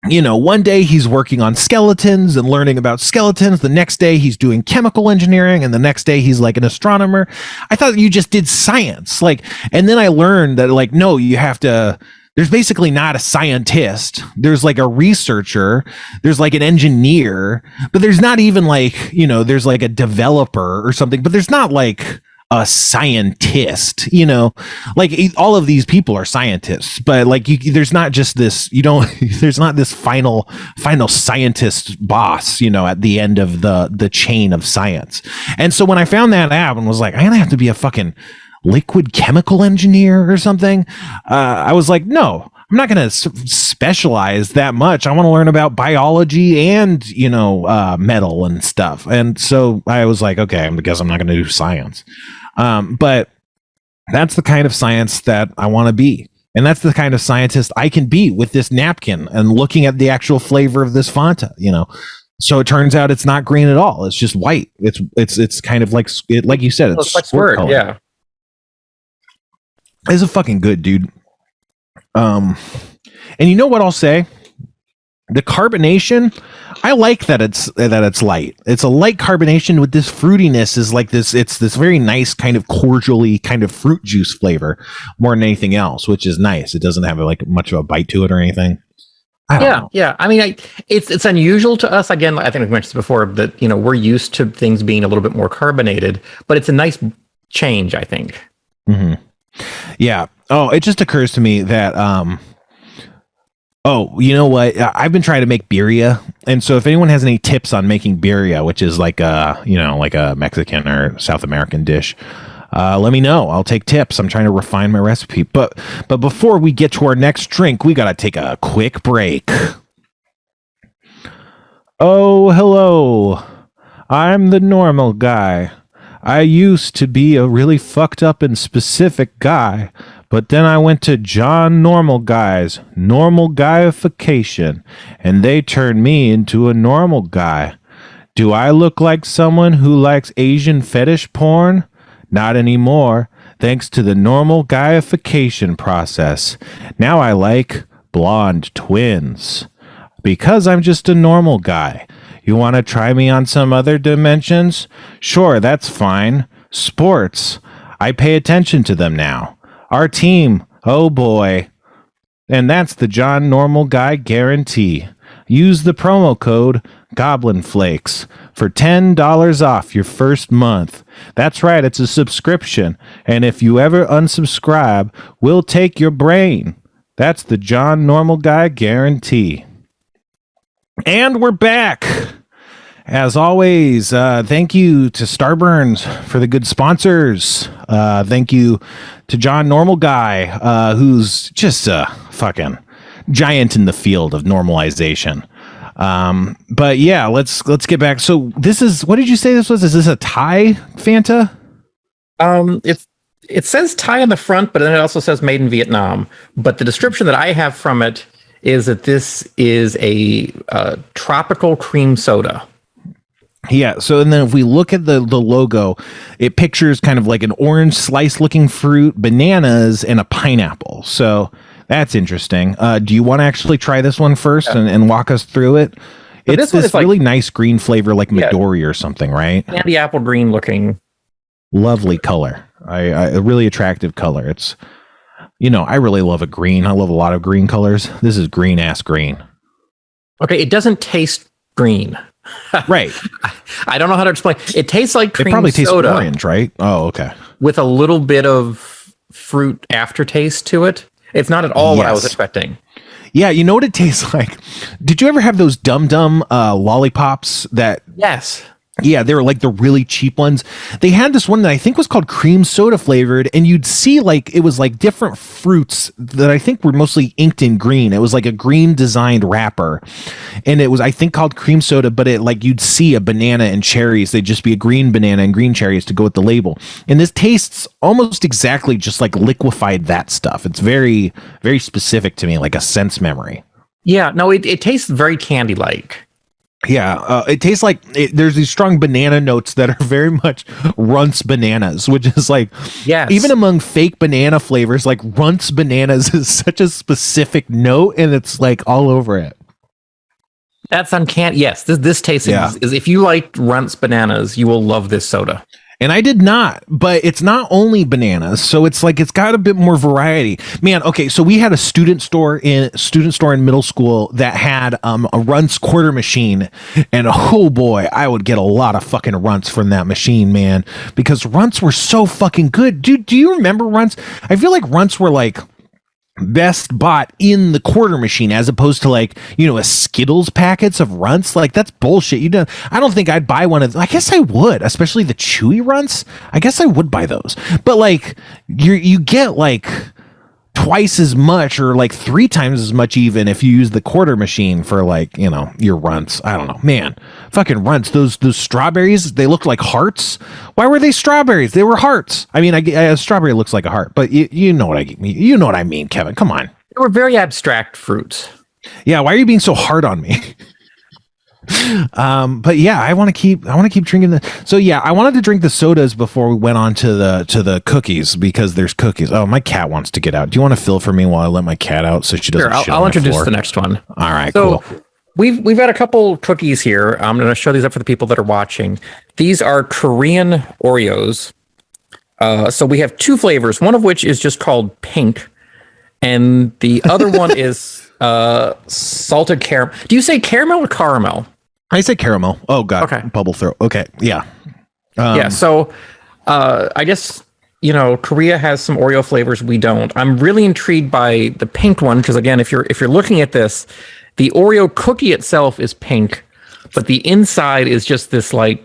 A: You know, one day he's working on skeletons and learning about skeletons. The next day he's doing chemical engineering. And the next day he's like an astronomer. I thought you just did science. Like, and then I learned that like, no, you have to, there's basically not a scientist. There's like a researcher. There's like an engineer, but there's not even like, you know, there's like a developer or something, but there's not like a scientist, you know, like all of these people are scientists, but like there's not just this, you don't, there's not this final scientist boss, you know, at the end of the chain of science. And so when I found that out and was like, I'm gonna have to be a fucking liquid chemical engineer or something, I was like, no, I'm not going to specialize that much. I want to learn about biology and, you know, metal and stuff. And so I was like, okay, I guess I'm not going to do science. But that's the kind of science that I want to be. And that's the kind of scientist I can be with this napkin and looking at the actual flavor of this Fanta, you know. So it turns out it's not green at all. It's just white. It's kind of like you said, it's
B: like squirt color. Yeah.
A: It's a fucking good, dude. And you know what I'll say? The carbonation, I like that it's light. It's a light carbonation with this fruitiness is like this. It's this very nice kind of cordially kind of fruit juice flavor more than anything else, which is nice. It doesn't have like much of a bite to it or anything.
B: Yeah. I mean, it's unusual to us. Again, I think we've mentioned this before that, you know, we're used to things being a little bit more carbonated, but it's a nice change, I think.
A: Mm-hmm. Yeah. Oh, it just occurs to me that, oh, you know what? I've been trying to make birria. And so if anyone has any tips on making birria, which is like you know, like a Mexican or South American dish, let me know. I'll take tips. I'm trying to refine my recipe. But before we get to our next drink, we got to take a quick break. Oh, hello. I'm the normal guy. I used to be a really fucked up and specific guy, but then I went to John Normal Guy's Normal Guyification, and they turned me into a normal guy. Do I look like someone who likes Asian fetish porn? Not anymore, thanks to the Normal Guyification process. Now I like blonde twins. Because I'm just a normal guy. You want to try me on some other dimensions? Sure, that's fine. Sports. I pay attention to them now. Our team. Oh boy. And that's the John Normal Guy guarantee. Use the promo code Goblin Flakes for $10 off your first month. That's right, it's a subscription. And if you ever unsubscribe, we'll take your brain. That's the John Normal Guy guarantee. And we're back. As always, thank you to Starburns for the good sponsors. Thank you to John Normal Guy, who's just a fucking giant in the field of normalization. But yeah, let's get back. So this is, what did you say this was? Is this a Thai Fanta?
B: It says Thai on the front, but then it also says made in Vietnam. But the description that I have from it is that this is a tropical cream soda.
A: Yeah. So, and then if we look at the logo, it pictures kind of like an orange slice looking fruit, bananas, and a pineapple. So that's interesting. Do you want to actually try this one first and walk us through it? So it's this really nice green flavor, like Midori or something, right?
B: Candy apple green looking.
A: Lovely color. A really attractive color. It's, you know, I really love a green. I love a lot of green colors. This is green ass green.
B: Okay, it doesn't taste green.
A: Right.
B: I don't know how to explain. It tastes like cream soda.
A: It probably tastes orange, right? Oh, okay.
B: With a little bit of fruit aftertaste to it. It's not at all what I was expecting.
A: Yeah, you know what it tastes like? Did you ever have those Dum Dum lollipops that...
B: Yes.
A: Yeah, they were like the really cheap ones. They had this one that I think was called cream soda flavored, and you'd see like it was like different fruits that I think were mostly inked in green. It was like a green designed wrapper, and it was I think called cream soda, but it like you'd see a banana and cherries. They'd just be a green banana and green cherries to go with the label. And this tastes almost exactly just like liquefied that stuff. It's very, very specific to me, like a sense memory.
B: Yeah, no, it tastes very candy-like.
A: Yeah, it tastes like there's these strong banana notes that are very much Runts bananas, which is like,
B: yes.
A: Even among fake banana flavors, like Runts bananas is such a specific note, and it's like all over it.
B: That's uncanny. Yes, this taste is if you like Runts bananas, you will love this soda.
A: And I did not, but it's not only bananas, so it's like it's got a bit more variety. Man, okay, so we had a student store in middle school that had a Runts quarter machine, and oh boy, I would get a lot of fucking Runts from that machine, man, because Runts were so fucking good. Dude, do you remember Runts? I feel like Runts were like best bought in the quarter machine as opposed to like, you know, a Skittles packets of Runts. Like that's bullshit. I don't think I'd buy one of I guess I would, especially the chewy Runts. I guess I would buy those. But like you get like twice as much or like 3 times as much even if you use the quarter machine for like, you know, your Runts. I don't know, man. Fucking Runts. Those strawberries, they look like hearts. Why were they strawberries? They were hearts. I mean, a strawberry looks like a heart, but you know what I mean, Kevin. Come on.
B: They were very abstract fruits.
A: Yeah, why are you being so hard on me? But yeah, I want to keep drinking so yeah, I wanted to drink the sodas before we went on to the cookies because there's cookies. Oh, my cat wants to get out. Do you want to fill for me while I let my cat out so she doesn't shit on
B: I'll
A: my
B: introduce
A: floor?
B: the next one.
A: All right,
B: so
A: cool.
B: We've got a couple cookies here. I'm going to show these up for the people that are watching. These are Korean Oreos. So we have 2 flavors, one of which is just called pink, and the other one is salted caramel. Do you say caramel or caramel?
A: I say caramel. Oh god.
B: Okay.
A: Bubble throat. Okay. Yeah.
B: Yeah. So I guess, you know, Korea has some Oreo flavors we don't. I'm really intrigued by the pink one because again, if you're looking at this, the Oreo cookie itself is pink, but the inside is just this like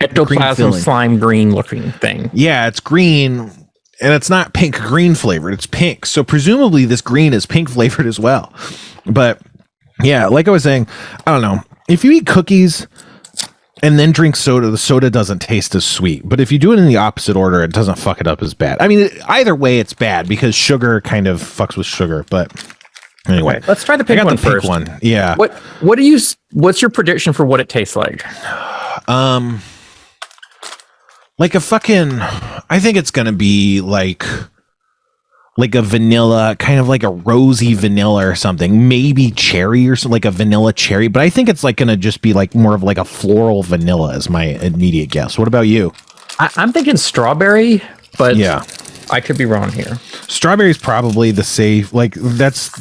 B: ectoplasm slime green looking thing.
A: Yeah, it's green and it's not pink green flavored. It's pink. So presumably this green is pink flavored as well. But yeah, like I was saying, I don't know. If you eat cookies and then drink soda, the soda doesn't taste as sweet. But if you do it in the opposite order, it doesn't fuck it up as bad. I mean, either way, it's bad because sugar kind of fucks with sugar. But anyway,
B: okay, let's try the pink one first.
A: Pink one. Yeah.
B: What's your prediction for what it tastes like?
A: Like a fucking, I think it's gonna be like a vanilla, kind of like a rosy vanilla or something, maybe cherry or something, like a vanilla cherry, but I think it's like going to just be like more of like a floral vanilla is my immediate guess. What about you?
B: I'm thinking strawberry, but
A: yeah,
B: I could be wrong here.
A: Strawberry is probably the safe, like that's,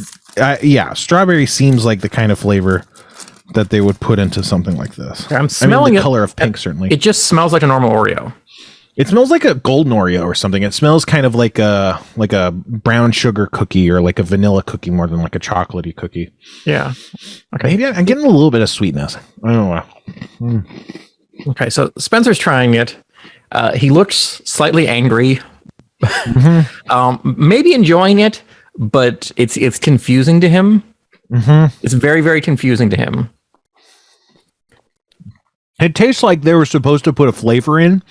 A: yeah, strawberry seems like the kind of flavor that they would put into something like this.
B: I'm smelling
A: the color of pink, certainly.
B: It just smells like a normal Oreo.
A: It smells like a golden Oreo or something. It smells kind of like a brown sugar cookie or like a vanilla cookie more than like a chocolatey cookie.
B: Yeah.
A: Okay. Maybe I'm getting a little bit of sweetness. I don't know.
B: Okay, so Spencer's trying it. He looks slightly angry. Maybe enjoying it, but it's confusing to him. It's very, very confusing to him.
A: It tastes like they were supposed to put a flavor in.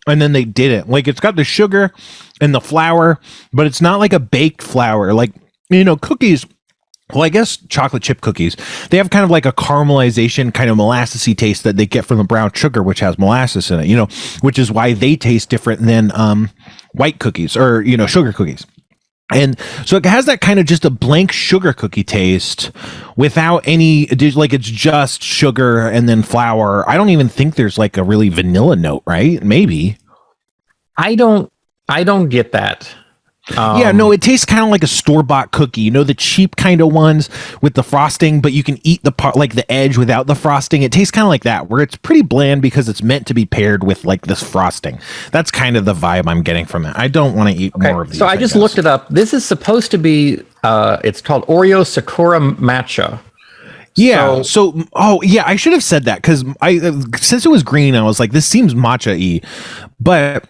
A: And then they didn't. Like it's got the sugar and the flour, but it's not like a baked flour. Like, you know, cookies. Well, I guess chocolate chip cookies, they have kind of like a caramelization kind of molassesy taste that they get from the brown sugar, which has molasses in it, you know, which is why they taste different than white cookies or, you know, sugar cookies. And so it has that kind of just a blank sugar cookie taste without any, like it's just sugar and then flour. I don't even think there's like a really vanilla note, right? Maybe.
B: I don't get that.
A: Yeah, no, it tastes kind of like a store-bought cookie. You know, the cheap kind of ones with the frosting, but you can eat the part, like the edge without the frosting. It tastes kind of like that, where it's pretty bland because it's meant to be paired with like this frosting. That's kind of the vibe I'm getting from it. I don't want to eat more of these.
B: So I just looked it up. This is supposed to be, it's called Oreo Sakura Matcha.
A: Yeah. Oh yeah, I should have said that because since it was green, I was like, this seems matcha-y, but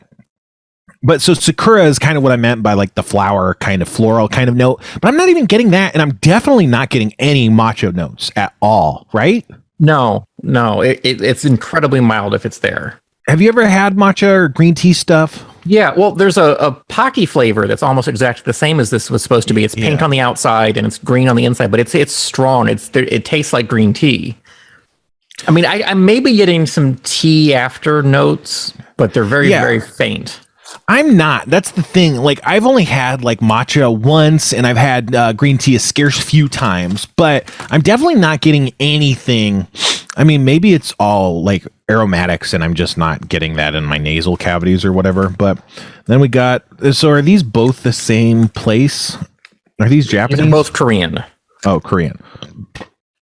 A: so sakura is kind of what I meant by like the flower kind of floral kind of note, but I'm not even getting that, and I'm definitely not getting any matcha notes at all, right?
B: No, it's incredibly mild if it's there.
A: Have you ever had matcha or green tea stuff?
B: Yeah, well, there's a Pocky flavor that's almost exactly the same as this was supposed to be. It's pink on the outside and it's green on the inside, but it's strong. It tastes like green tea. I mean, I may be getting some tea after notes, but they're very faint.
A: I'm not. That's the thing. Like, I've only had like matcha once, and I've had green tea a scarce few times, but I'm definitely not getting anything. I mean, maybe it's all like aromatics, and I'm just not getting that in my nasal cavities or whatever. But then we got. So, are these both the same place? Are these Japanese?
B: These are both Korean.
A: Oh, Korean.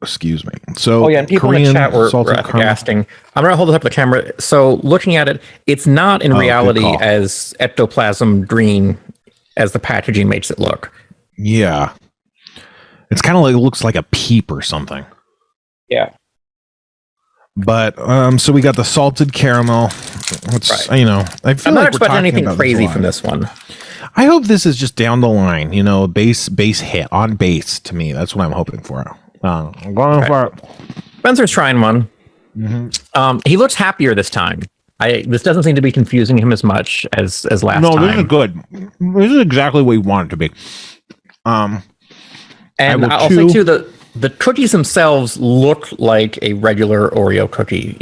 A: Excuse me. So,
B: and people
A: Korean,
B: in the chat were asking. I'm going to hold this up to the camera. So, looking at it, it's not in reality as ectoplasm green as the packaging makes it look.
A: Yeah, it's kind of like, it looks like a peep or something.
B: Yeah.
A: But so we got the salted caramel. It's, I feel
B: I'm not
A: like
B: expecting anything crazy from this one.
A: I hope this is just down the line. Base hit on base. To me, that's what I'm hoping for. I'm going for it.
B: Spencer's trying one. Mm-hmm. He looks happier this time. This doesn't seem to be confusing him as much as last time.
A: No, this is good. This is exactly what we want it to be. And
B: I'll say too, the cookies themselves look like a regular Oreo cookie,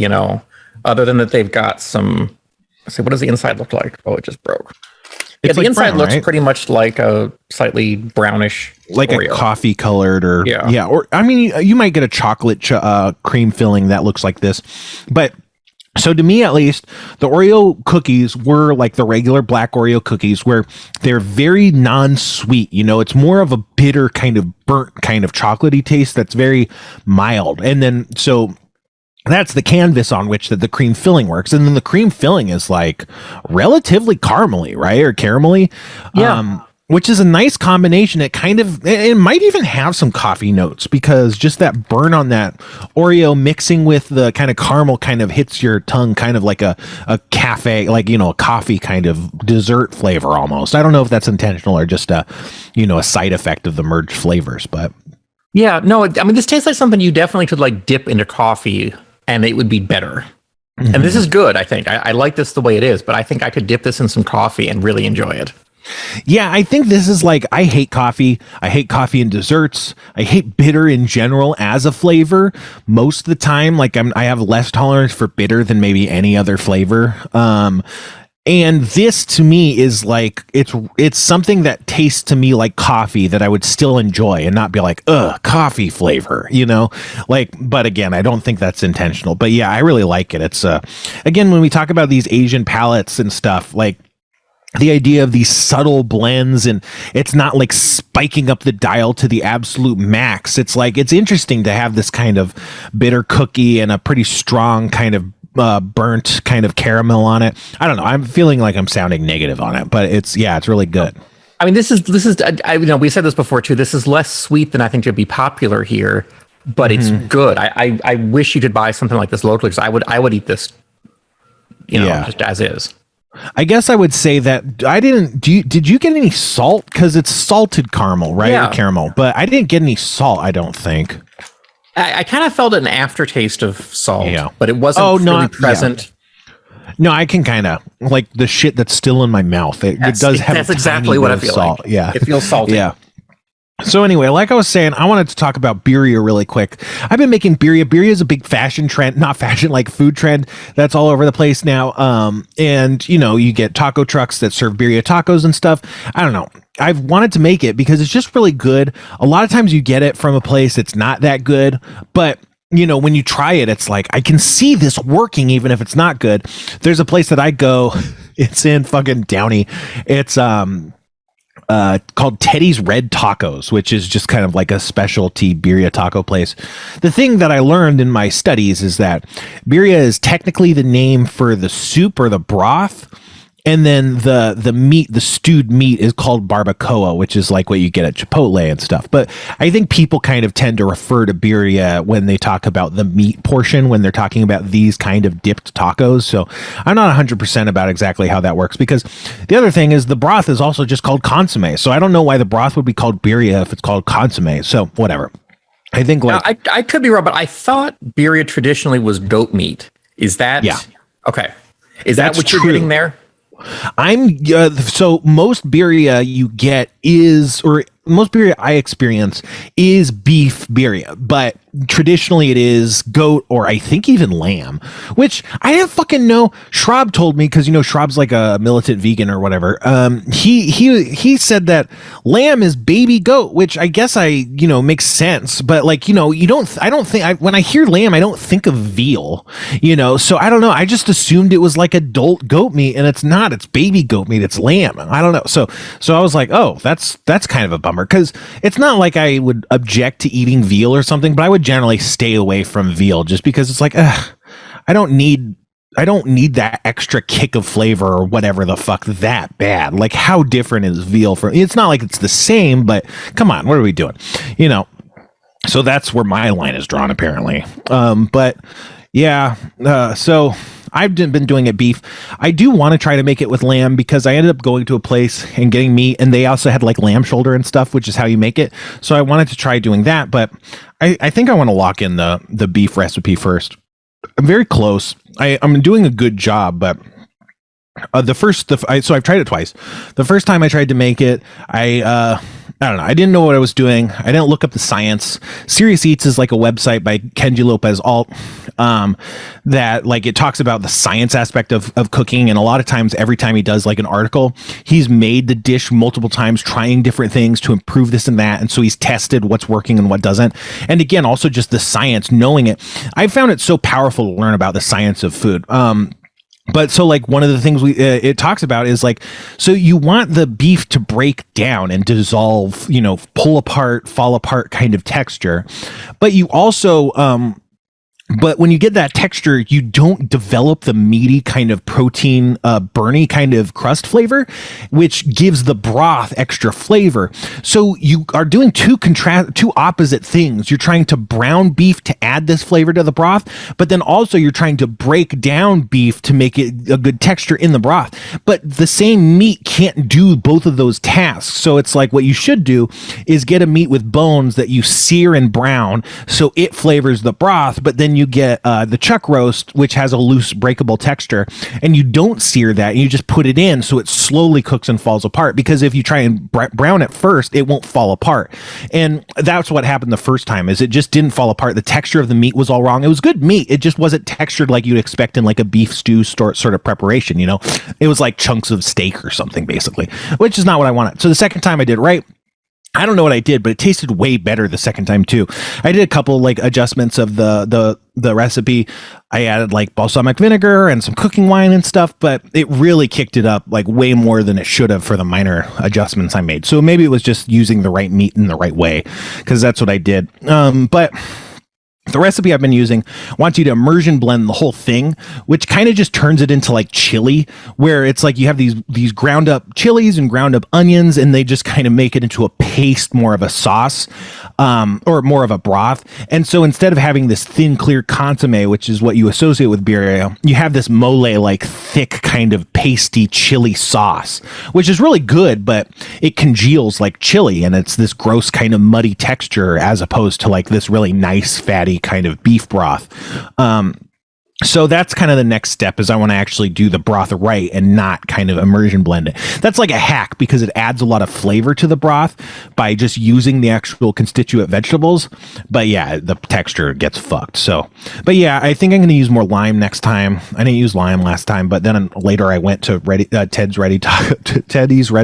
B: other than that they've got some. Let's see, what does the inside look like? Oh, it just broke. Yeah, the inside brown, looks pretty much like a slightly brownish,
A: like Oreo. A coffee colored, or
B: yeah.
A: Or I mean, you might get a chocolate cream filling that looks like this, but. So to me, at least, the Oreo cookies were like the regular black Oreo cookies, where they're very non-sweet. It's more of a bitter kind of burnt kind of chocolatey taste that's very mild. And then, so that's the canvas on which the cream filling works. And then the cream filling is like relatively caramely, right? Or caramelly.
B: Yeah.
A: Which is a nice combination. It might even have some coffee notes, because just that burn on that Oreo mixing with the kind of caramel kind of hits your tongue, kind of like a cafe, like, a coffee kind of dessert flavor almost. I don't know if that's intentional or just a side effect of the merged flavors, but.
B: Yeah, no, I mean, this tastes like something you definitely could like dip into coffee and it would be better. Mm-hmm. And this is good, I think. I like this the way it is, but I think I could dip this in some coffee and really enjoy it.
A: Yeah, I think this is like, I hate coffee. I hate coffee in desserts. I hate bitter in general as a flavor. Most of the time, like I have less tolerance for bitter than maybe any other flavor. And this to me is like, it's something that tastes to me like coffee that I would still enjoy and not be like, coffee flavor, but again, I don't think that's intentional, but yeah, I really like it. It's, again, when we talk about these Asian palettes and stuff, like, the idea of these subtle blends, and it's not like spiking up the dial to the absolute max. It's like, it's interesting to have this kind of bitter cookie and a pretty strong kind of burnt kind of caramel on it. I don't know. I'm feeling like I'm sounding negative on it, but it's really good.
B: I mean, this is we said this before too. This is less sweet than I think would be popular here, but it's good. I wish you could buy something like this locally, because I would eat this, just as is.
A: I guess I would say that I didn't. Did you get any salt? Because it's salted caramel, right?
B: Yeah.
A: Or caramel, but I didn't get any salt. I don't think.
B: I kind of felt an aftertaste of salt, but it wasn't really present.
A: Yeah. No, I can kind of like the shit that's still in my mouth. It does have.
B: That's exactly what I feel
A: salt.
B: like.
A: Yeah,
B: it feels salty.
A: Yeah. So anyway, like I was saying, I wanted to talk about birria really quick. I've been making birria. Birria is a big fashion trend, not fashion, like food trend that's all over the place now. And you get taco trucks that serve birria tacos and stuff. I don't know. I've wanted to make it because it's just really good. A lot of times you get it from a place that's not that good, but when you try it, it's like, I can see this working even if it's not good. There's a place that I go, it's in fucking Downey. It's, called Teddy's Red Tacos, which is just kind of like a specialty birria taco place. The thing that I learned in my studies is that birria is technically the name for the soup or the broth, And then the meat, the stewed meat, is called barbacoa, which is like what you get at Chipotle and stuff. But I think people kind of tend to refer to birria when they talk about the meat portion, when they're talking about these kind of dipped tacos. So I'm not 100% about exactly how that works, because the other thing is the broth is also just called consomme. So I don't know why the broth would be called birria if it's called consomme. So whatever. I think like
B: now, I could be wrong, but I thought birria traditionally was goat meat. Is that okay? Is that what you're getting there?
A: I'm so most birria you get is, or most birria I experience is beef birria, but traditionally it is goat, or I think even lamb, which I didn't fucking know. Schraub told me, because Schraub's like a militant vegan or whatever. He said that lamb is baby goat, which I guess makes sense, but like I don't think when I hear lamb I don't think of veal, so I don't know. I just assumed it was like adult goat meat, and it's not. It's baby goat meat. It's lamb. I don't know. So I was like, oh, that's kind of a bummer, because it's not like I would object to eating veal or something, but I would generally stay away from veal just because it's like, I don't need that extra kick of flavor or whatever the fuck that bad. Like, how different is veal from? It's not like it's the same, but come on, what are we doing? So that's where my line is drawn, apparently. But yeah, so I've been doing it beef. I do want to try to make it with lamb, because I ended up going to a place and getting meat, and they also had like lamb shoulder and stuff, which is how you make it. So I wanted to try doing that, but I think I want to lock in the beef recipe first. I'm very close. I'm doing a good job, but so I've tried it twice. The first time I tried to make it, I don't know. I didn't know what I was doing. I didn't look up the science. Serious Eats is like a website by Kenji Lopez Alt that like it talks about the science aspect of cooking. And a lot of times, every time he does like an article, he's made the dish multiple times, trying different things to improve this and that. And so he's tested what's working and what doesn't. And again, also just the science, knowing it. I found it so powerful to learn about the science of food. But so like one of the things it talks about is like, so you want the beef to break down and dissolve, pull apart, fall apart kind of texture. But you also, but when you get that texture, you don't develop the meaty kind of protein, burny kind of crust flavor, which gives the broth extra flavor. So you are doing two opposite things. You're trying to brown beef to add this flavor to the broth, but then also you're trying to break down beef to make it a good texture in the broth. But the same meat can't do both of those tasks. So it's like, what you should do is get a meat with bones that you sear and brown, so it flavors the broth, but then you get the chuck roast, which has a loose breakable texture, and you don't sear that, and you just put it in so it slowly cooks and falls apart, because if you try and brown it first, it won't fall apart. And that's what happened the first time, is it just didn't fall apart. The texture of the meat was all wrong. It was good meat, it just wasn't textured like you'd expect in like a beef stew sort of preparation. It was like chunks of steak or something, basically, which is not what I wanted. So the second time I did right. I don't know what I did, but it tasted way better the second time too. I did a couple like adjustments of the recipe. I added like balsamic vinegar and some cooking wine and stuff, but it really kicked it up like way more than it should have for the minor adjustments I made. So maybe it was just using the right meat in the right way, because that's what I did. But the recipe I've been using wants you to immersion blend the whole thing, which kind of just turns it into like chili, where it's like you have these ground up chilies and ground up onions, and they just kind of make it into a paste, more of a sauce, or more of a broth. And so instead of having this thin, clear consomme, which is what you associate with birria, you have this mole, like thick kind of pasty chili sauce, which is really good, but it congeals like chili, and it's this gross kind of muddy texture, as opposed to like this really nice fatty kind of beef broth. So that's kind of the next step, is I want to actually do the broth right and not kind of immersion blend it. That's like a hack, because it adds a lot of flavor to the broth by just using the actual constituent vegetables. But yeah, the texture gets fucked. So, but yeah, I think I'm going to use more lime next time. I didn't use lime last time, but then later I went to Teddy's Red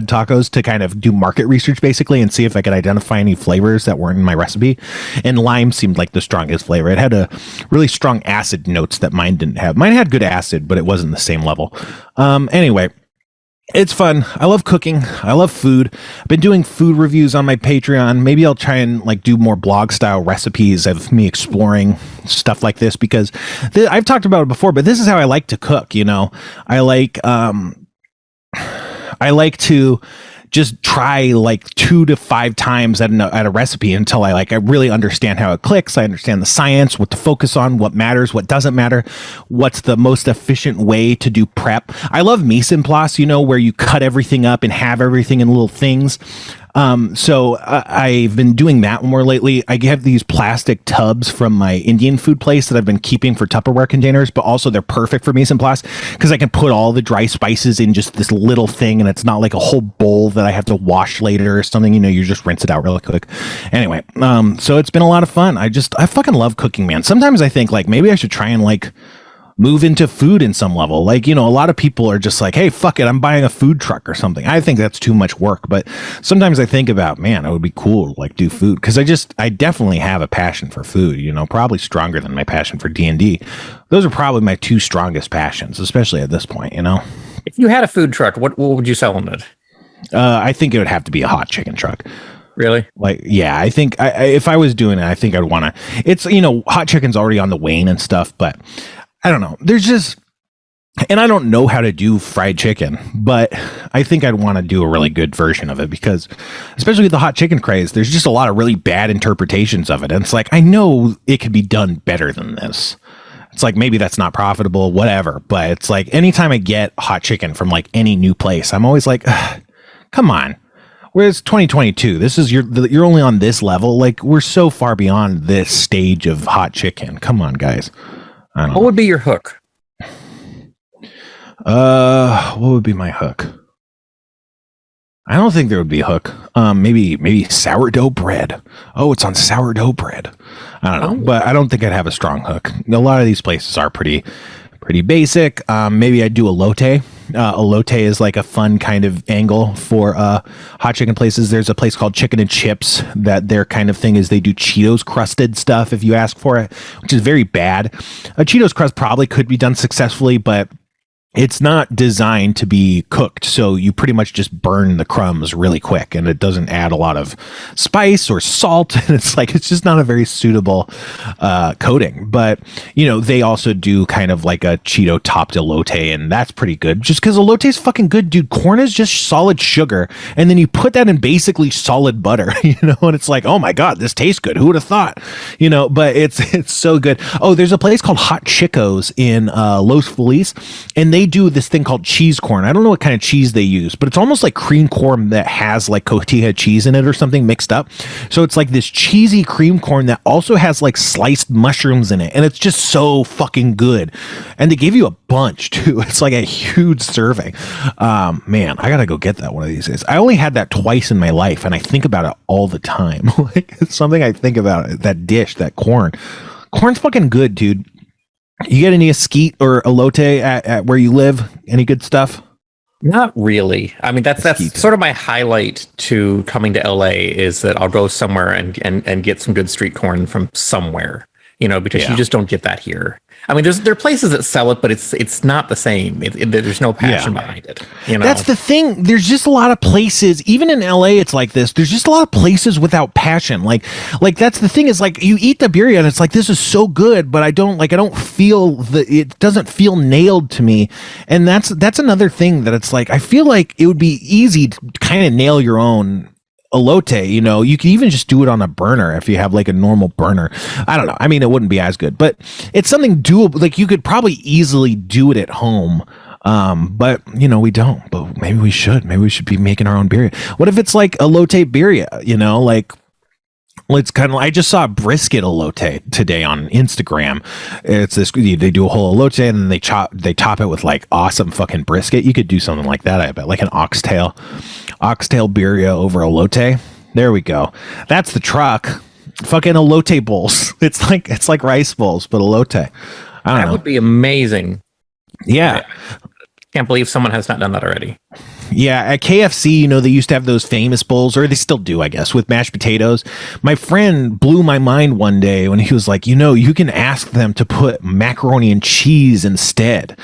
A: Tacos to kind of do market research basically and see if I could identify any flavors that weren't in my recipe. And lime seemed like the strongest flavor. It had a really strong acid notes that mine didn't have. Mine had good acid, but it wasn't the same level. Anyway, it's fun. I love cooking. I love food. I've been doing food reviews on my Patreon. Maybe I'll try and like do more blog style recipes of me exploring stuff like this, because I've talked about it before, but this is how I like to cook. I like I like to just try like 2 to 5 times at a recipe until I really understand how it clicks. I understand the science, what to focus on, what matters, what doesn't matter, what's the most efficient way to do prep. I love mise en place, where you cut everything up and have everything in little things. So I've been doing that more lately. I have these plastic tubs from my Indian food place that I've been keeping for Tupperware containers, but also they're perfect for mise en place because I can put all the dry spices in just this little thing, and it's not like a whole bowl that I have to wash later or something. You just rinse it out really quick. Anyway, so it's been a lot of fun. I fucking love cooking, man. Sometimes I think maybe I should try and move into food in some level. A lot of people are just like, hey, fuck it, I'm buying a food truck or something. I think that's too much work, but sometimes I think about, man, it would be cool to do food, because I definitely have a passion for food, probably stronger than my passion for D&D. Those are probably my 2 strongest passions, especially at this point,
B: If you had a food truck, what would you sell in it?
A: I think it would have to be a hot chicken truck.
B: Really?
A: Yeah, I think if I was doing it, I think I'd want to, it's, hot chicken's already on the wane and stuff, but I don't know. There's just, and I don't know how to do fried chicken, but I think I'd want to do a really good version of it, because especially with the hot chicken craze, there's just a lot of really bad interpretations of it. And it's I know it could be done better than this. It's maybe that's not profitable, whatever. But it's anytime I get hot chicken from any new place, I'm always come on. Whereas 2022, this is you're only on this level. We're so far beyond this stage of hot chicken. Come on, guys.
B: What would be your hook?
A: What would be my hook? I don't think there would be a hook. Maybe sourdough bread. Oh, it's on sourdough bread. I don't know, but I don't think I'd have a strong hook. A lot of these places are pretty basic. Maybe I'd do elote. Elote is a fun kind of angle for hot chicken places. There's a place called Chicken and Chips that their kind of thing is they do Cheetos crusted stuff if you ask for it, which is very bad. A Cheetos crust probably could be done successfully, but it's not designed to be cooked, so you pretty much just burn the crumbs really quick, and it doesn't add a lot of spice or salt, and it's just not a very suitable coating. But they also do kind of a Cheeto topped elote, and that's pretty good, just because elote is fucking good, dude. Corn is just solid sugar, and then you put that in basically solid butter, and it's oh my god, this tastes good. Who would have thought? But it's so good. Oh, there's a place called Hot Chicos in Los Feliz, and they do this thing called cheese corn. I don't know what kind of cheese they use, but it's almost like cream corn that has cotija cheese in it or something mixed up. So it's this cheesy cream corn that also has sliced mushrooms in it, and it's just so fucking good. And they give you a bunch too. It's a huge serving. Man, I gotta go get that one of these days. I only had that twice in my life, and I think about it all the time. It's something I think about, that dish, that corn. Corn's fucking good, dude. You get any esquite or elote at where you live? Any good stuff?
B: Not really. I mean, that's sort of my highlight to coming to LA, is that I'll go somewhere and get some good street corn from somewhere, because you just don't get that here. I mean, there are places that sell it, but it's not the same. There's no passion behind it.
A: That's the thing. There's just a lot of places, even in LA, it's like this. There's just a lot of places without passion. Like that's the thing, is you eat the birria and it's this is so good, but I don't feel it doesn't feel nailed to me. And that's another thing that it's I feel like it would be easy to kind of nail your own elote. You can even just do it on a burner if you have a normal burner. I don't know. I mean, it wouldn't be as good, but it's something doable. You could probably easily do it at home. But we don't, but maybe we should be making our own birria. What if it's elote birria, it's kind of, I just saw brisket elote today on Instagram. It's this, they do a whole elote and then they top it with awesome fucking brisket. You could do something like that, I bet, an oxtail birria over elote. There we go. That's the truck. Fucking elote bowls. It's like rice bowls, but elote. I don't know.
B: That would be amazing.
A: Yeah.
B: Can't believe someone has not done that already.
A: Yeah, at KFC, they used to have those famous bowls, or they still do, I guess, with mashed potatoes. My friend blew my mind one day when he was like, you can ask them to put macaroni and cheese instead.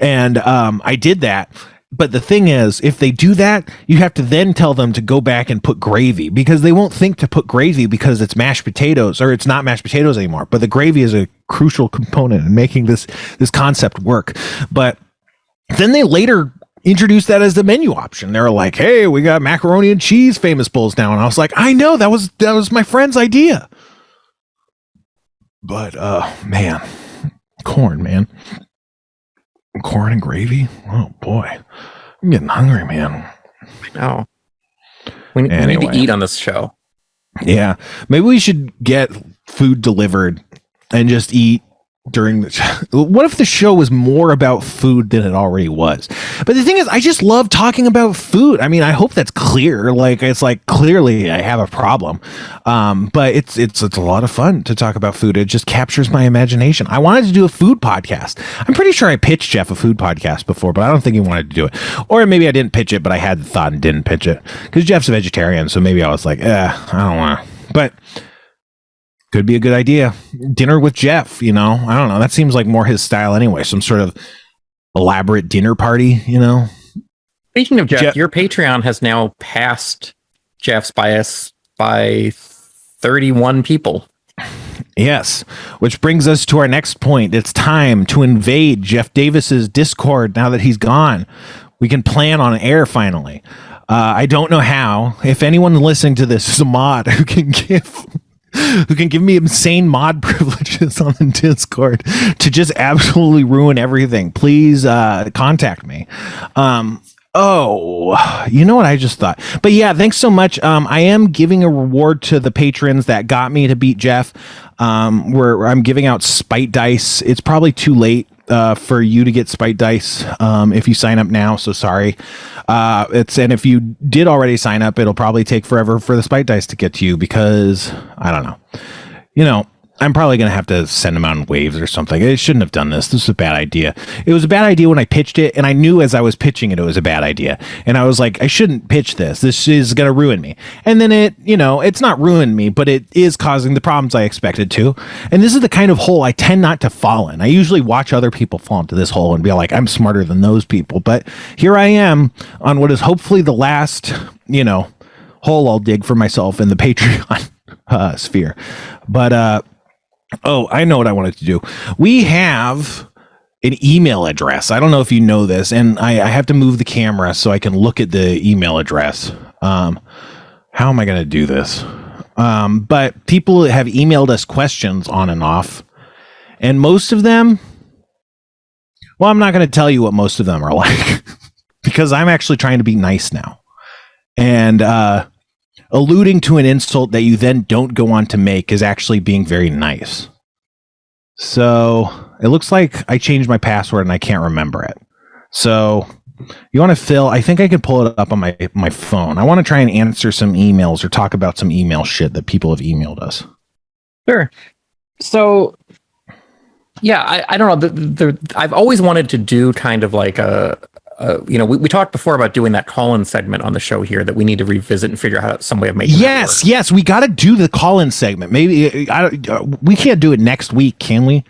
A: And I did that. But the thing is, if they do that, you have to then tell them to go back and put gravy, because they won't think to put gravy because it's mashed potatoes, or it's not mashed potatoes anymore. But the gravy is a crucial component in making this concept work. But then they later introduced that as the menu option. They were like, hey, we got macaroni and cheese famous bowls now. And I was like, I know, that was my friend's idea. But man, corn and gravy. Oh boy, I'm getting hungry, man.
B: I know. We need to eat on this show.
A: Yeah, maybe we should get food delivered and just eat during the what if the show was more about food than it already was? But the thing is, I just love talking about food. I mean, I hope that's clear. Like, it's like, clearly I have a problem, but it's a lot of fun to talk about food. It just captures my imagination. I wanted to do a food podcast. I'm pretty sure I pitched Jeff a food podcast before, but I don't think he wanted to do it. Or maybe I didn't pitch it, but I had the thought and didn't pitch it because Jeff's a vegetarian, so maybe I was like, I don't want to. But could be a good idea. Dinner with Jeff, I don't know. That seems like more his style anyway. Some sort of elaborate dinner party,
B: Speaking of Jeff, your Patreon has now passed Jeff's by 31 people.
A: Yes, which brings us to our next point. It's time to invade Jeff Davis's Discord now that he's gone. We can plan on air finally. I don't know how. If anyone listening to this is a mod who can give me insane mod privileges on the Discord to just absolutely ruin everything, please contact me. You know what I just thought? But yeah, thanks so much. I am giving a reward to the patrons that got me to beat Jeff. Where I'm giving out spite dice. It's probably too late for you to get spite dice if you sign up now, so sorry. And if you did already sign up, it'll probably take forever for the spite dice to get to you because I don't know. I'm probably going to have to send them out in waves or something. I shouldn't have done this. This is a bad idea. It was a bad idea when I pitched it, and I knew as I was pitching it, it was a bad idea. And I was like, I shouldn't pitch this. This is going to ruin me. And then it's not ruined me, but it is causing the problems I expected to. And this is the kind of hole I tend not to fall in. I usually watch other people fall into this hole and be like, I'm smarter than those people. But here I am on what is hopefully the last, hole I'll dig for myself in the Patreon sphere. But, I know what I wanted to do. We have an email address. I don't know if you know this, and I have to move the camera so I can look at the email address. How am I going to do this? But people have emailed us questions on and off, and most of them, well, I'm not going to tell you what most of them are like because I'm actually trying to be nice now. And, alluding to an insult that you then don't go on to make is actually being very nice. So it looks like I changed my password and I can't remember it. So you want to fill, I think I can pull it up on my phone. I want to try and answer some emails or talk about some email shit that people have emailed us.
B: Sure. So yeah, I don't know. I've always wanted to do kind of like we talked before about doing that call-in segment on the show here that we need to revisit and figure out some way of making.
A: Yes, we got to do the call-in segment. Maybe we can't do it next week, can we?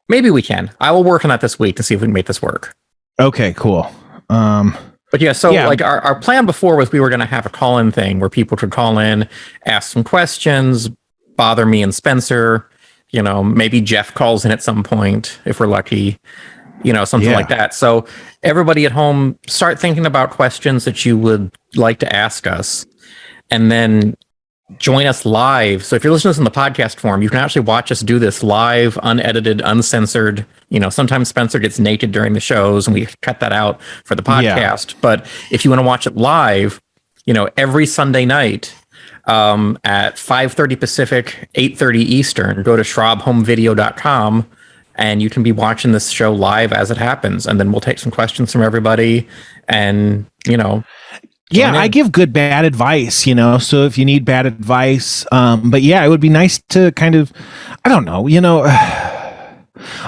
B: Maybe we can. I will work on that this week to see if we can make this work.
A: Okay, cool.
B: But yeah, like our plan before was we were going to have a call-in thing where people could call in, ask some questions, bother me and Spencer. Maybe Jeff calls in at some point if we're lucky. Something like that. So everybody at home, start thinking about questions that you would like to ask us and then join us live. So if you're listening to this in the podcast form, you can actually watch us do this live, unedited, uncensored. Sometimes Spencer gets naked during the shows and we cut that out for the podcast. Yeah. But if you want to watch it live, every Sunday night at 5:30 Pacific, 8:30 Eastern, go to schraubhomevideo.com. And you can be watching this show live as it happens. And then we'll take some questions from everybody and,
A: yeah, I give good, bad advice, so if you need bad advice, but yeah, it would be nice to kind of, I don't know,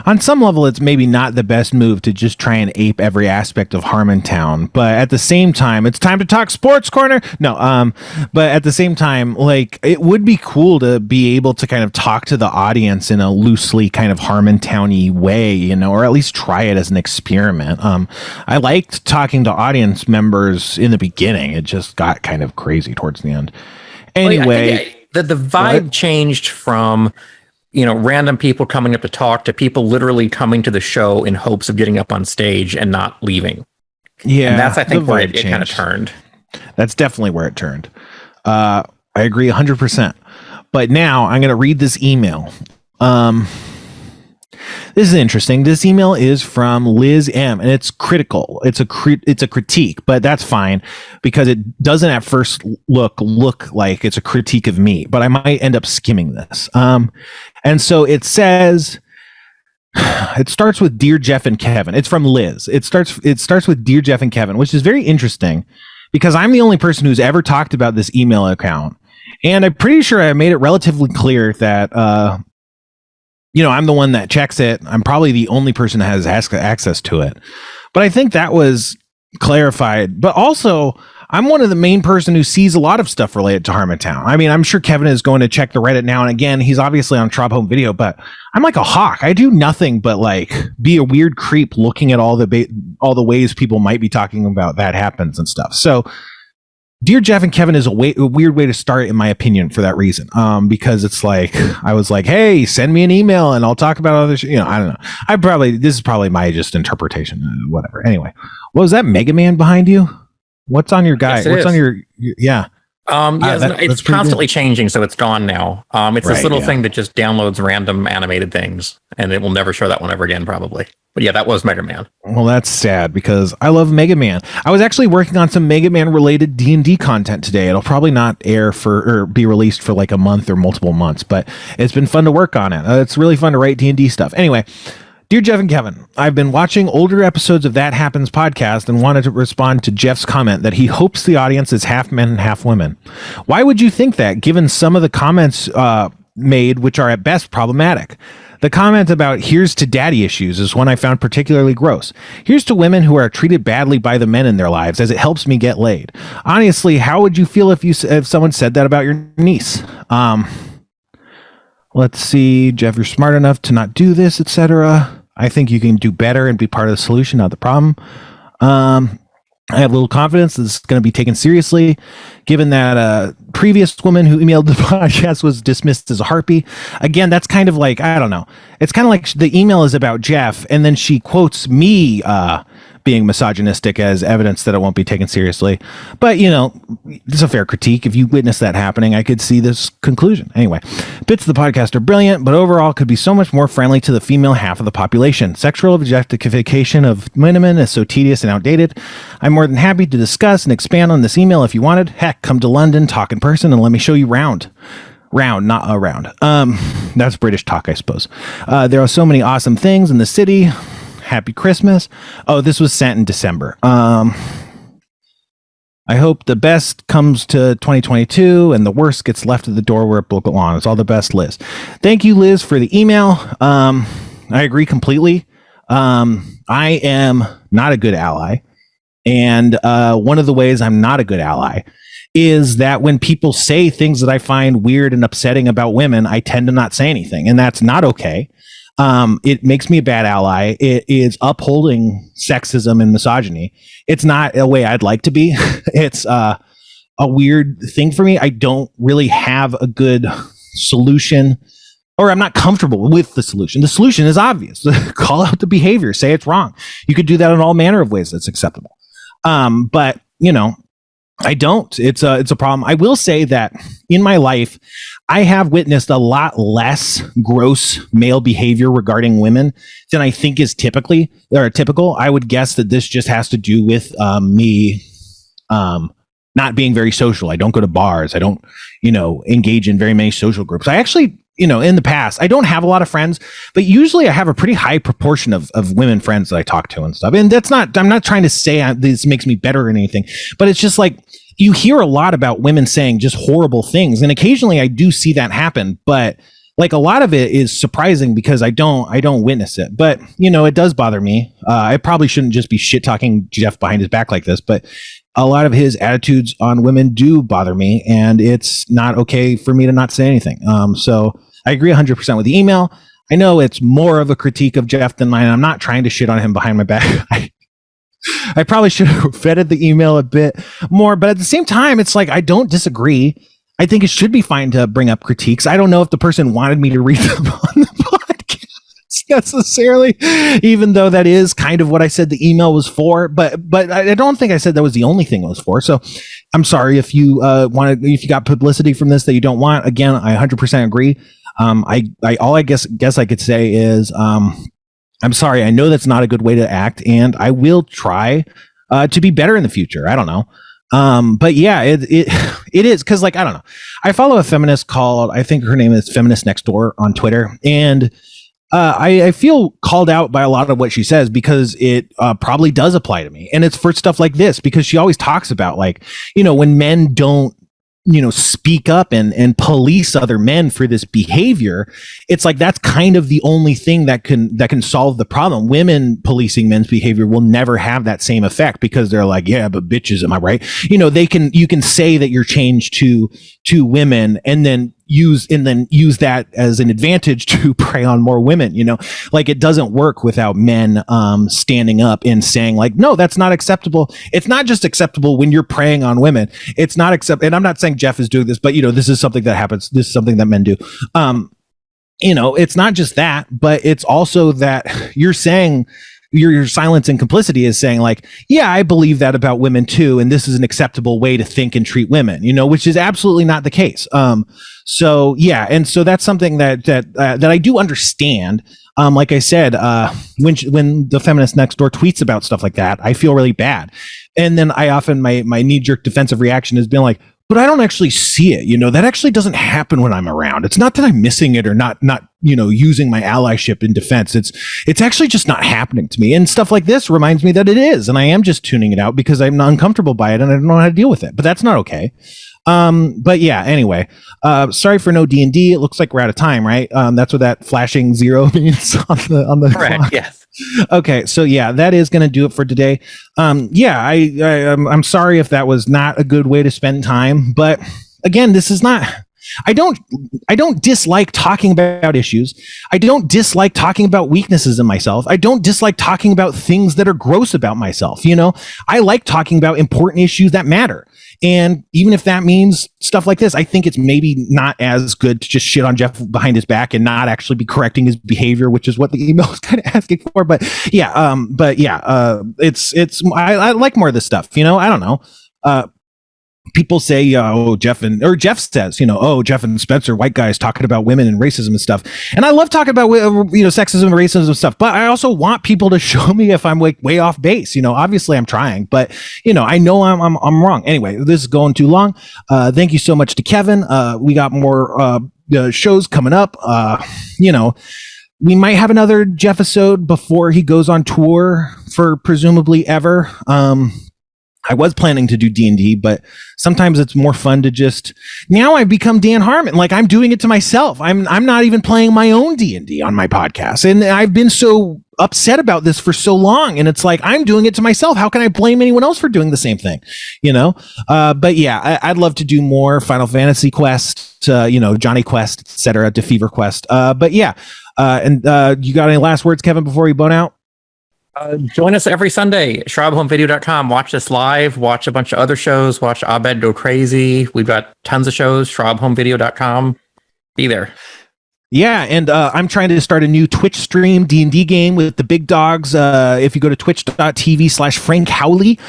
A: on some level, it's maybe not the best move to just try and ape every aspect of Harmontown, but at the same time, it's time to talk Sports Corner. No, but at the same time, like, it would be cool to be able to kind of talk to the audience in a loosely kind of Harmontown-y way, or at least try it as an experiment. I liked talking to audience members in the beginning. It just got kind of crazy towards the end. Anyway,
B: the vibe changed from random people coming up to talk to people literally coming to the show in hopes of getting up on stage and not leaving.
A: Yeah,
B: and that's, I think,
A: the
B: where
A: vibe
B: it kind of
A: changed.
B: turned.
A: That's definitely where it turned. I agree 100%. But now I'm going to read this email. This is interesting. This email is from Liz M, and it's critical. It's a critique, but that's fine because it doesn't at first look like it's a critique of me. But I might end up skimming this. And so it says. It starts with Dear Jeff and Kevin. It's from Liz. It starts with Dear Jeff and Kevin, which is very interesting because I'm the only person who's ever talked about this email account. And I'm pretty sure I made it relatively clear that, I'm the one that checks it. I'm probably the only person that has access to it. But I think that was clarified. But also, I'm one of the main person who sees a lot of stuff related to Harmontown. I mean, I'm sure Kevin is going to check the Reddit now and again. He's obviously on Trop Home Video, but I'm like a hawk. I do nothing but like be a weird creep looking at all the ways people might be talking about that happens and stuff. So Dear Jeff and Kevin is a weird way to start, in my opinion, for that reason. Because it's like, I was like, hey, send me an email and I'll talk about other shit. I don't know. This is probably my just interpretation, whatever. Anyway, what was that Mega Man behind you? What's on your guy?
B: Yes,
A: What's on your, yeah.
B: It's constantly changing, so it's gone now. It's this little
A: yeah.
B: thing that just downloads random animated things, and it will never show that one ever again, probably. But yeah, that was Mega Man.
A: Well, that's sad because I love Mega Man. I was actually working on some Mega Man related D&D content today. It'll probably not air or be released for like a month or multiple months, but it's been fun to work on it. It's really fun to write D&D stuff. Anyway, Dear Jeff and Kevin, I've been watching older episodes of That Happens podcast and wanted to respond to Jeff's comment that he hopes the audience is half men and half women. Why would you think that, given some of the comments made, which are at best problematic? The comment about here's to daddy issues is one I found particularly gross. Here's to women who are treated badly by the men in their lives as it helps me get laid. Honestly, how would you feel if someone said that about your niece? Let's see, Jeff, you're smart enough to not do this, etc. I think you can do better and be part of the solution, not the problem. I have little confidence that this is going to be taken seriously, given that previous woman who emailed the podcast was dismissed as a harpy. Again, that's kind of like, I don't know. It's kind of like the email is about Jeff, and then she quotes me being misogynistic as evidence that it won't be taken seriously. But, it's a fair critique. If you witness that happening, I could see this conclusion. Anyway, bits of the podcast are brilliant, but overall could be so much more friendly to the female half of the population. Sexual objectification of women is so tedious and outdated. I'm more than happy to discuss and expand on this email if you wanted. Heck, come to London, talk in person, and let me show you round, not around. That's British talk, I suppose. There are so many awesome things in the city. Happy Christmas. Oh, this was sent in December. I hope the best comes to 2022 and the worst gets left at the door where it belongs. All the best, Liz. Thank you, Liz, for the email. I agree completely. I am not a good ally. And one of the ways I'm not a good ally is that when people say things that I find weird and upsetting about women, I tend to not say anything. And that's not okay. It makes me a bad ally. It is upholding sexism and misogyny. It's not a way I'd like to be. It's a weird thing for me. I don't really have a good solution, or I'm not comfortable with the solution. The solution is obvious. Call out the behavior. Say it's wrong. You could do that in all manner of ways that's acceptable. But I don't. It's a problem. I will say that in my life, I have witnessed a lot less gross male behavior regarding women than I think is typical. I would guess that this just has to do with me not being very social. I don't go to bars. I don't, engage in very many social groups. I actually, in the past, I don't have a lot of friends, but usually I have a pretty high proportion of women friends that I talk to and stuff. And I'm not trying to say this makes me better or anything, but it's just like, you hear a lot about women saying just horrible things. And occasionally I do see that happen, but like a lot of it is surprising because I don't witness it, but it does bother me. I probably shouldn't just be shit talking Jeff behind his back like this, but a lot of his attitudes on women do bother me, and it's not okay for me to not say anything. So I agree 100% with the email. I know it's more of a critique of Jeff than mine. I'm not trying to shit on him behind my back. I probably should have vetted the email a bit more, but at the same time, it's like, I don't disagree. I think it should be fine to bring up critiques. I don't know if the person wanted me to read them on the podcast. necessarily, even though that is kind of what I said the email was for. But I don't think I said that was the only thing it was for. So I'm sorry if you if you got publicity from this that you don't want. Again, I 100% agree. I guess I could say is I'm sorry. I know that's not a good way to act, and I will try to be better in the future. I don't know. But yeah, it is because, like, I don't know. I follow a feminist called, I think her name is Feminist Next Door on Twitter, and I feel called out by a lot of what she says because it probably does apply to me, and it's for stuff like this because she always talks about, like, when men don't speak up and police other men for this behavior. It's like that's kind of the only thing that can solve the problem. Women policing men's behavior will never have that same effect because they're like, yeah, but bitches, am I right? You can say that you're changed to women and then use that as an advantage to prey on more women. Like, it doesn't work without men standing up and saying, like, no, that's not acceptable. It's not just acceptable when you're preying on women. It's not accept. And I'm not saying Jeff is doing this, but this is something that happens. This is something that men do. It's not just that, but it's also that you're saying your silence and complicity is saying, like, yeah, I believe that about women too, and this is an acceptable way to think and treat women, which is absolutely not the case. So yeah, and so that's something that I do understand. Like I said, when the Feminist Next Door tweets about stuff like that, I feel really bad, and then I often my knee-jerk defensive reaction has been like, but I don't actually see it. That actually doesn't happen when I'm around. It's not that I'm missing it or not using my allyship in defense. It's actually just not happening to me. And stuff like this reminds me that it is, and I am just tuning it out because I'm not uncomfortable by it and I don't know how to deal with it. But that's not okay. But yeah, anyway, sorry for no D&D. It looks like we're out of time, right? That's what that flashing 0 means on the
B: correct clock. Yes.
A: Okay, so yeah, that is going to do it for today. Yeah, I'm sorry if that was not a good way to spend time, but again, this is not. I don't dislike talking about issues. I don't dislike talking about weaknesses in myself. I don't dislike talking about things that are gross about myself. I like talking about important issues that matter. And even if that means stuff like this, I think it's maybe not as good to just shit on Jeff behind his back and not actually be correcting his behavior, which is what the email is kind of asking for. But yeah, it's I like more of this stuff. I don't know. People say, Jeff says, Jeff and Spencer, white guys talking about women and racism and stuff. And I love talking about, sexism and racism and stuff, but I also want people to show me if I'm like way off base. Obviously I'm trying, but I know I'm wrong. Anyway, this is going too long. Thank you so much to Kevin. We got more shows coming up. We might have another Jeff episode before he goes on tour for presumably ever. I was planning to do D&D, but sometimes it's more fun to just, now I've become Dan Harmon. Like, I'm doing it to myself. I'm not even playing my own D&D on my podcast. And I've been so upset about this for so long. And it's like, I'm doing it to myself. How can I blame anyone else for doing the same thing? But yeah, I'd love to do more Final Fantasy Quest, Johnny Quest, etc., to Fever Quest. But yeah. And you got any last words, Kevin, before we bone out?
B: Join us every Sunday, ShrubHomeVideo.com. Watch this live, watch a bunch of other shows, watch Abed Go Crazy. We've got tons of shows, ShrubHomeVideo.com. Be there.
A: Yeah, and I'm trying to start a new Twitch stream D&D game with the big dogs. If you go to twitch.tv/Frank Howley,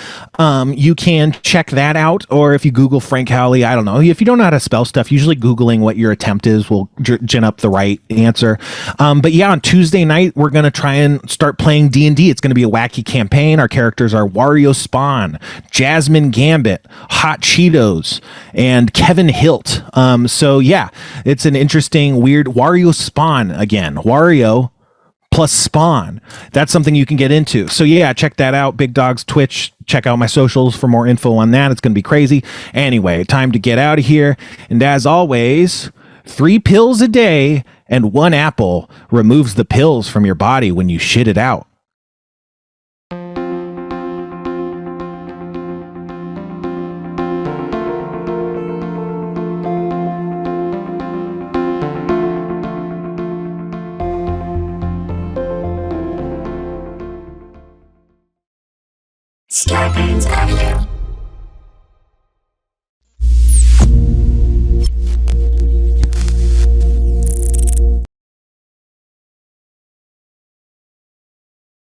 A: you can check that out. Or if you Google Frank Howley, I don't know. If you don't know how to spell stuff, usually Googling what your attempt is will gin up the right answer. But yeah, on Tuesday night, we're going to try and start playing D&D. It's going to be a wacky campaign. Our characters are Wario Spawn, Jasmine Gambit, Hot Cheetos, and Kevin Hilt. So yeah, it's an interesting, weird Wario Spawn again. Wario plus Spawn. That's something you can get into. So yeah, check that out. Big Dogs Twitch. Check out my socials for more info on that. It's going to be crazy. Anyway, time to get out of here. And as always, 3 pills a day and 1 apple removes the pills from your body when you shit it out.
C: Starburns Audio.